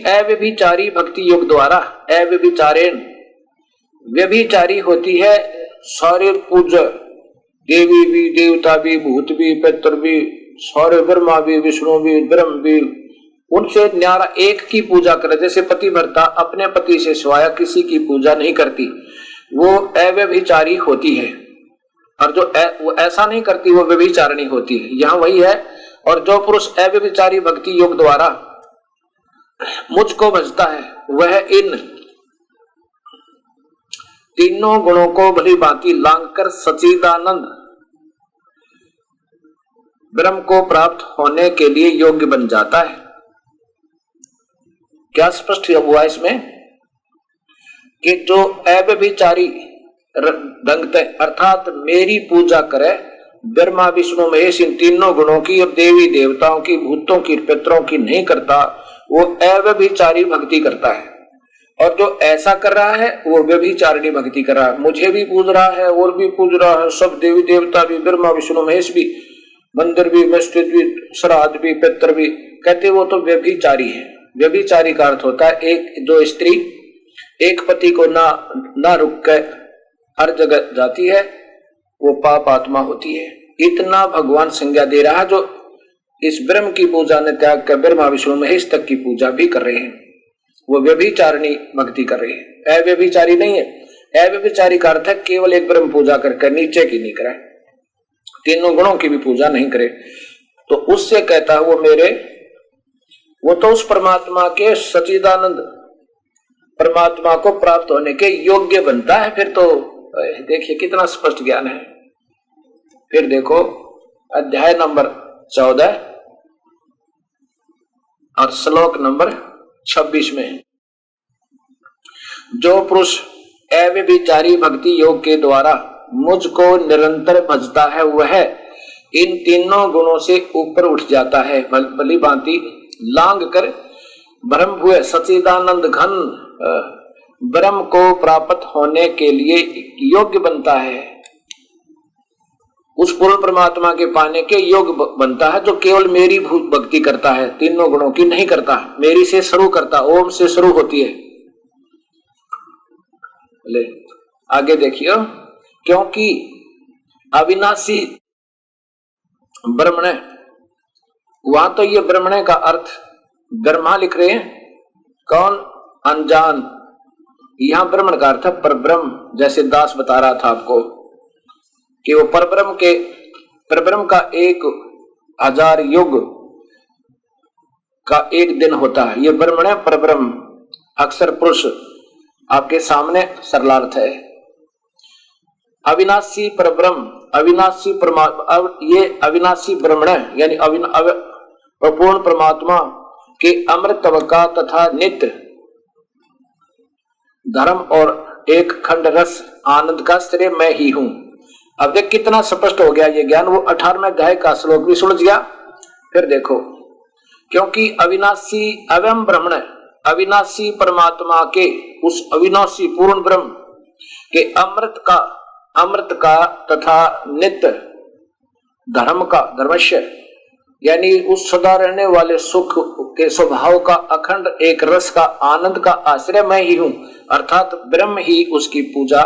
Speaker 2: अव्यभिचारी भक्ति योग द्वारा अव्यभिचारेण व्यभिचारी होती है, सारे पूजा देवी भी, देवता भी, भूत भी, पितर भी, सारे ब्रह्मा भी, विष्णु भी, ब्रह्म भी, उनसे न्यारा एक की पूजा करे। जैसे पतिव्रता अपने पति से सिवाय किसी की पूजा नहीं करती, वो अव्यभिचारी होती है। और जो वो ऐसा नहीं करती वो व्यभिचारिणी होती है। यहाँ वही है। और जो पुरुष अव्यभिचारी भक्ति योग द्वारा मुझको भजता है, वह इन तीनों गुणों को भली भांति लांग कर सच्चिदानंद ब्रह्म को प्राप्त होने के लिए योग्य बन जाता है। क्या स्पष्ट हुआ इसमें कि जो अव्यभिचारी रंगते अर्थात मेरी पूजा करे, ब्रह्मा विष्णु महेश इन तीनों गुणों की और देवी देवताओं की, भूतों की, पितरों की नहीं करता, वो अव्यभिचारी भक्ति करता है। और जो ऐसा कर रहा है वो व्यभिचारिणी भक्ति कर रहा है। मुझे भी पूज रहा है और भी पूज रहा है, सब देवी देवता भी, ब्रह्मा विष्णु महेश भी, मंदिर भी, मस्जिद भी, श्राद्ध भी, पितर भी, कहते वो तो व्यभिचारी है। व्यभिचारी का अर्थ होता है एक जो स्त्री एक पति को ना रुक कर हर जगह जाती है, वो पाप आत्मा होती है। इतना भगवान संज्ञा दे रहा है। जो इस ब्रह्म की पूजा ने त्याग कर ब्रह्मा विष्णु महेश तक की पूजा भी कर रहे हैं, वो व्यभिचारिणी भक्ति कर रहे हैं, अव्यभिचारी नहीं है। अव्यभिचारी का अर्थ है केवल एक ब्रह्म पूजा कर नीचे की नहीं करे, तीनों गुणों की भी पूजा नहीं करे। तो उससे कहता है वो तो उस परमात्मा के सच्चिदानंद परमात्मा को प्राप्त होने के योग्य बनता है। फिर तो देखिए कितना स्पष्ट ज्ञान है। फिर देखो अध्याय नंबर 14 और श्लोक नंबर 26 में, जो पुरुष अव्यभिचारी भक्ति योग के द्वारा मुझको निरंतर भजता है, वह इन तीनों गुणों से ऊपर उठ जाता है, भली भांति लांग कर ब्रह्म हुए सच्चिदानंद घन ब्रह्म को प्राप्त होने के लिए योग्य बनता है। उस पूर्ण परमात्मा के पाने के योग्य बनता है, जो केवल मेरी भक्ति करता है, तीनों गुणों की नहीं करता, मेरी से शुरू करता, ओम से शुरू होती है। ले आगे देखिए, क्योंकि अविनाशी ब्रह्मण, वहां तो ये ब्रह्मण का अर्थ ब्रह्मा लिख रहे हैं, कौन? अनजान। यहां ब्रह्मण का अर्थ पर ब्रह्म, जैसे दास बता रहा था आपको कि वो परब्रह्म का 1000 युग का एक दिन होता है। ये ब्रह्मण है, परब्रह्म अक्षर पुरुष आपके सामने सरलार्थ है। अविनाशी परब्रह्म, अविनाशी परमात्मा, ये अविनाशी ब्रह्मण यानी पूर्ण परमात्मा के अमृतत्व का तथा नित्य धर्म और एक खंड रस आनंद का श्रेय मैं ही हूं। अब देख कितना स्पष्ट हो गया ये ज्ञान। वो 18वें अध्याय का श्लोक भी सुलझ गया। फिर देखो, क्योंकि अविनाशी अवयम ब्रह्मण, अविनाशी परमात्मा के उस अविनाशी पूर्ण ब्रह्म के अमृत का तथा नित्य धर्म का, धर्मस्य यानी उस सदा रहने वाले सुख के स्वभाव का अखंड एक रस का आनंद का आश्रय मैं ही हूं। अर्थात ब्रह्म ही उसकी पूजा,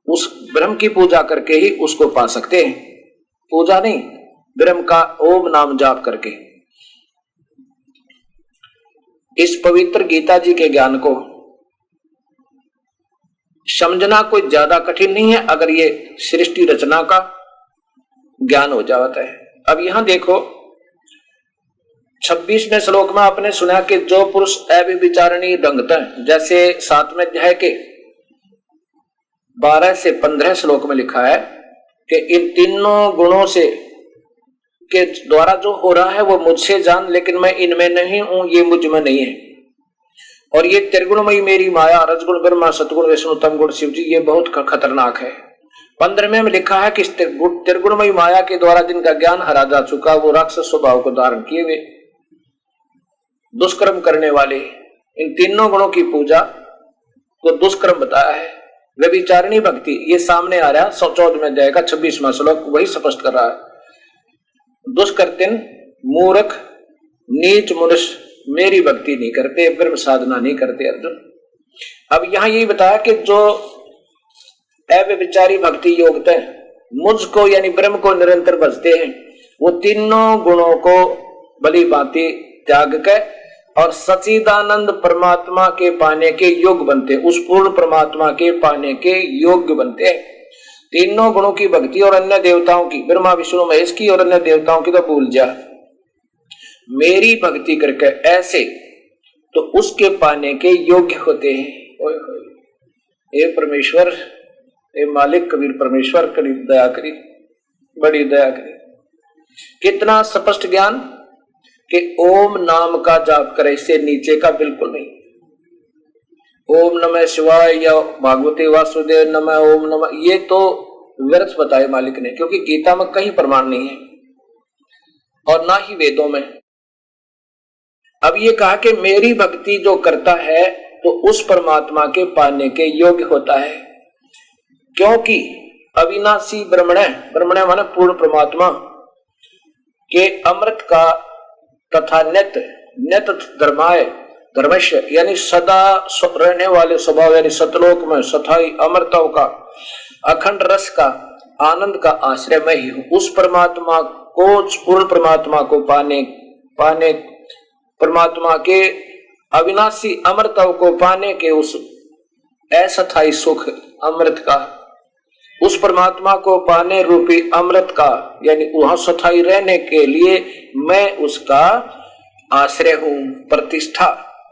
Speaker 2: उस ब्रह्म की पूजा करके ही उसको पा सकते हैं। पूजा नहीं, ब्रह्म का ओम नाम जाप करके। इस पवित्र गीता जी के ज्ञान को समझना कोई ज्यादा कठिन नहीं है, अगर ये सृष्टि रचना का ज्ञान हो जाता है। अब यहां देखो 26वें श्लोक में आपने सुना कि जो पुरुष अव्यभिचारिणी रंगता है, जैसे 7वें अध्याय के 12 से 15 श्लोक में लिखा है कि इन तीनों गुणों से के द्वारा जो हो रहा है वो मुझसे जान, लेकिन मैं इनमें नहीं हूं, ये मुझ में नहीं है। और ये त्रिगुणमयी मेरी माया, रजगुण ब्रह्मा, सतगुण विष्णु, तमगुण शिव जी, ये बहुत खतरनाक है। 15वें में लिखा है कि त्रिगुणमयी माया के द्वारा जिनका ज्ञान हरा जा चुका, वो राक्षस स्वभाव को धारण किए हुए दुष्कर्म करने वाले, इन तीनों गुणों की पूजा को दुष्कर्म बताया है। व्यभिचारिणी भक्ति ये सामने आ रहा है 14वें अध्याय का 26वां श्लोक वही स्पष्ट कर रहा है। दुष्कर्तिन, मूर्ख, नीच मनुष्य मेरी भक्ति नहीं करते, ब्रह्म साधना नहीं करते अर्जुन। अब यहां यही बताया कि जो अव्यभिचारी भक्ति योग तय मुझको यानी ब्रह्म को निरंतर भजते हैं, वो तीनों गुणों को भली भांति त्याग के और सच्चिदानंद परमात्मा के पाने के योग्य बनते, उस पूर्ण परमात्मा के पाने के योग्य बनते हैं। तीनों गुणों की भक्ति और अन्य देवताओं की, ब्रह्मा विष्णु महेश की और अन्य देवताओं की तो भूल जा, मेरी भक्ति करके ऐसे तो उसके पाने के योग्य होते हैं। ये परमेश्वर, ये मालिक कबीर परमेश्वर करी दया करी, बड़ी दया करी। कितना स्पष्ट ज्ञान कि ओम नाम का जाप करे, इससे नीचे का बिल्कुल नहीं। ओम नमः शिवाय या भागवते वासुदेव नमः ओम नमः, ये तो व्यर्थ बताए मालिक ने, क्योंकि गीता में कहीं प्रमाण नहीं है और ना ही वेदों में। अब ये कहा कि मेरी भक्ति जो करता है तो उस परमात्मा के पाने के योग्य होता है, क्योंकि अविनाशी ब्रह्मण्य, ब्रह्मण्य माने पूर्ण परमात्मा के अमृत का तथा नित धर्माय धर्मश्य यानी सदा रहने वाले स्वभाव यानी सतलोक में सथाई अमृतों का अखंड रस का आनंद का आश्रय मैं ही हूं। उस परमात्मा को, पूर्ण परमात्मा को पाने परमात्मा के अविनाशी अमृतों को पाने के उस असथाई सुख अमृत का, उस परमात्मा को पाने रूपी अमृत का यानी वहां सथाई रहने के लिए मैं उसका आश्रय हूं, प्रतिष्ठा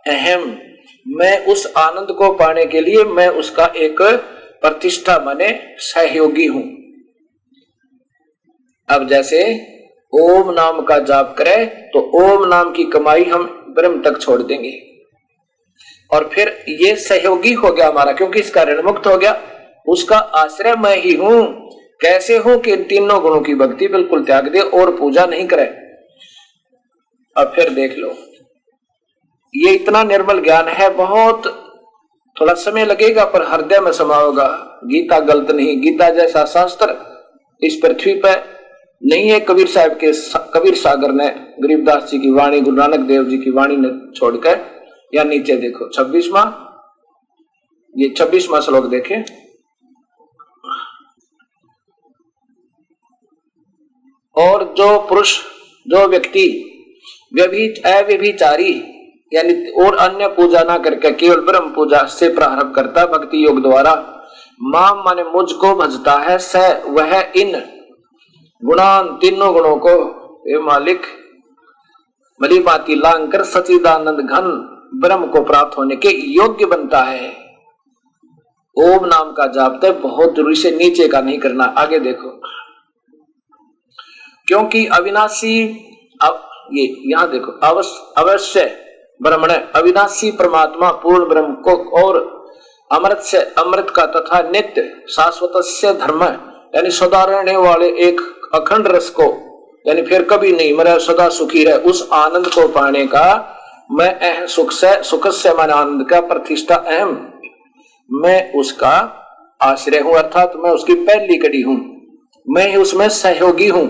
Speaker 2: अहम। मैं उस आनंद को पाने के लिए मैं उसका एक प्रतिष्ठा माने सहयोगी हूं। अब जैसे ओम नाम का जाप करे तो ओम नाम की कमाई हम ब्रह्म तक छोड़ देंगे और फिर ये सहयोगी हो गया हमारा, क्योंकि इसका ऋण मुक्त हो गया, उसका आश्रय मैं ही हूं। कैसे हूं कि तीनों गुणों की भक्ति बिल्कुल त्याग दे और पूजा नहीं करे। अब फिर देख लो, ये इतना निर्मल ज्ञान है, बहुत थोड़ा समय लगेगा पर हृदय में समा होगा। गीता गलत नहीं, गीता जैसा शास्त्र इस पृथ्वी पर नहीं है। कबीर साहब के कबीर सागर ने गरीबदास जी की वाणी, गुरु नानक देव जी की वाणी ने छोड़कर, या नीचे देखो 26वां, ये 26वां श्लोक देखें। और जो पुरुष, जो व्यक्ति अव्यभिचारी यानी और अन्य पूजा ना करके केवल ब्रह्म पूजा से प्रारंभ करता भक्ति योग द्वारा, माम माने मुझको भजता है, स वह इन गुणान तीनों गुणों को ये मालिक भली भांति लांग कर सच्चिदानंद घन ब्रह्म को प्राप्त होने के योग्य बनता है। ओम नाम का जाप तो बहुत जरूरी से नीचे का नहीं करना। आगे देखो, क्योंकि अविनाशी, अब ये यहां देखो, अवश्य ब्रह्मण अविनाशी परमात्मा पूर्ण ब्रह्म को और अमृत से अमृत का तथा नित्य शाश्वत से धर्म यानी सदा रहने वाले एक अखंड रस को यानी फिर कभी नहीं मरे, सदा सुखी रहे, उस आनंद को पाने का मैं सुख से मन आनंद का प्रतिष्ठा अहम, मैं उसका आश्रय हूं, अर्थात मैं उसकी पहली कड़ी हूं, मैं उसमें सहयोगी हूं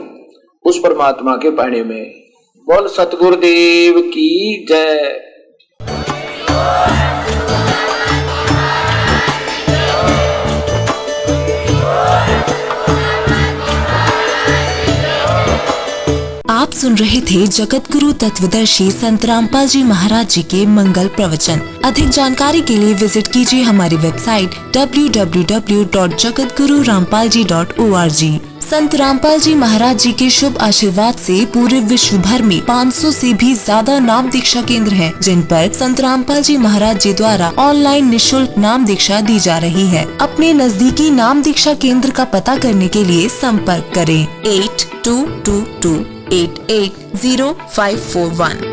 Speaker 2: उस परमात्मा के पाने में। बोल सतगुरुदेव की जय।
Speaker 3: आप सुन रहे थे जगत गुरु तत्वदर्शी संत रामपाल जी महाराज जी के मंगल प्रवचन। अधिक जानकारी के लिए विजिट कीजिए हमारी वेबसाइट www.jagatgururampalji.org। संत रामपाल जी महाराज जी के शुभ आशीर्वाद से पूरे विश्व भर में 500 से भी ज्यादा नाम दीक्षा केंद्र हैं, जिन पर संत रामपाल जी महाराज जी द्वारा ऑनलाइन निशुल्क नाम दीक्षा दी जा रही है। अपने नजदीकी नाम दीक्षा केंद्र का पता करने के लिए संपर्क करें 8222880541।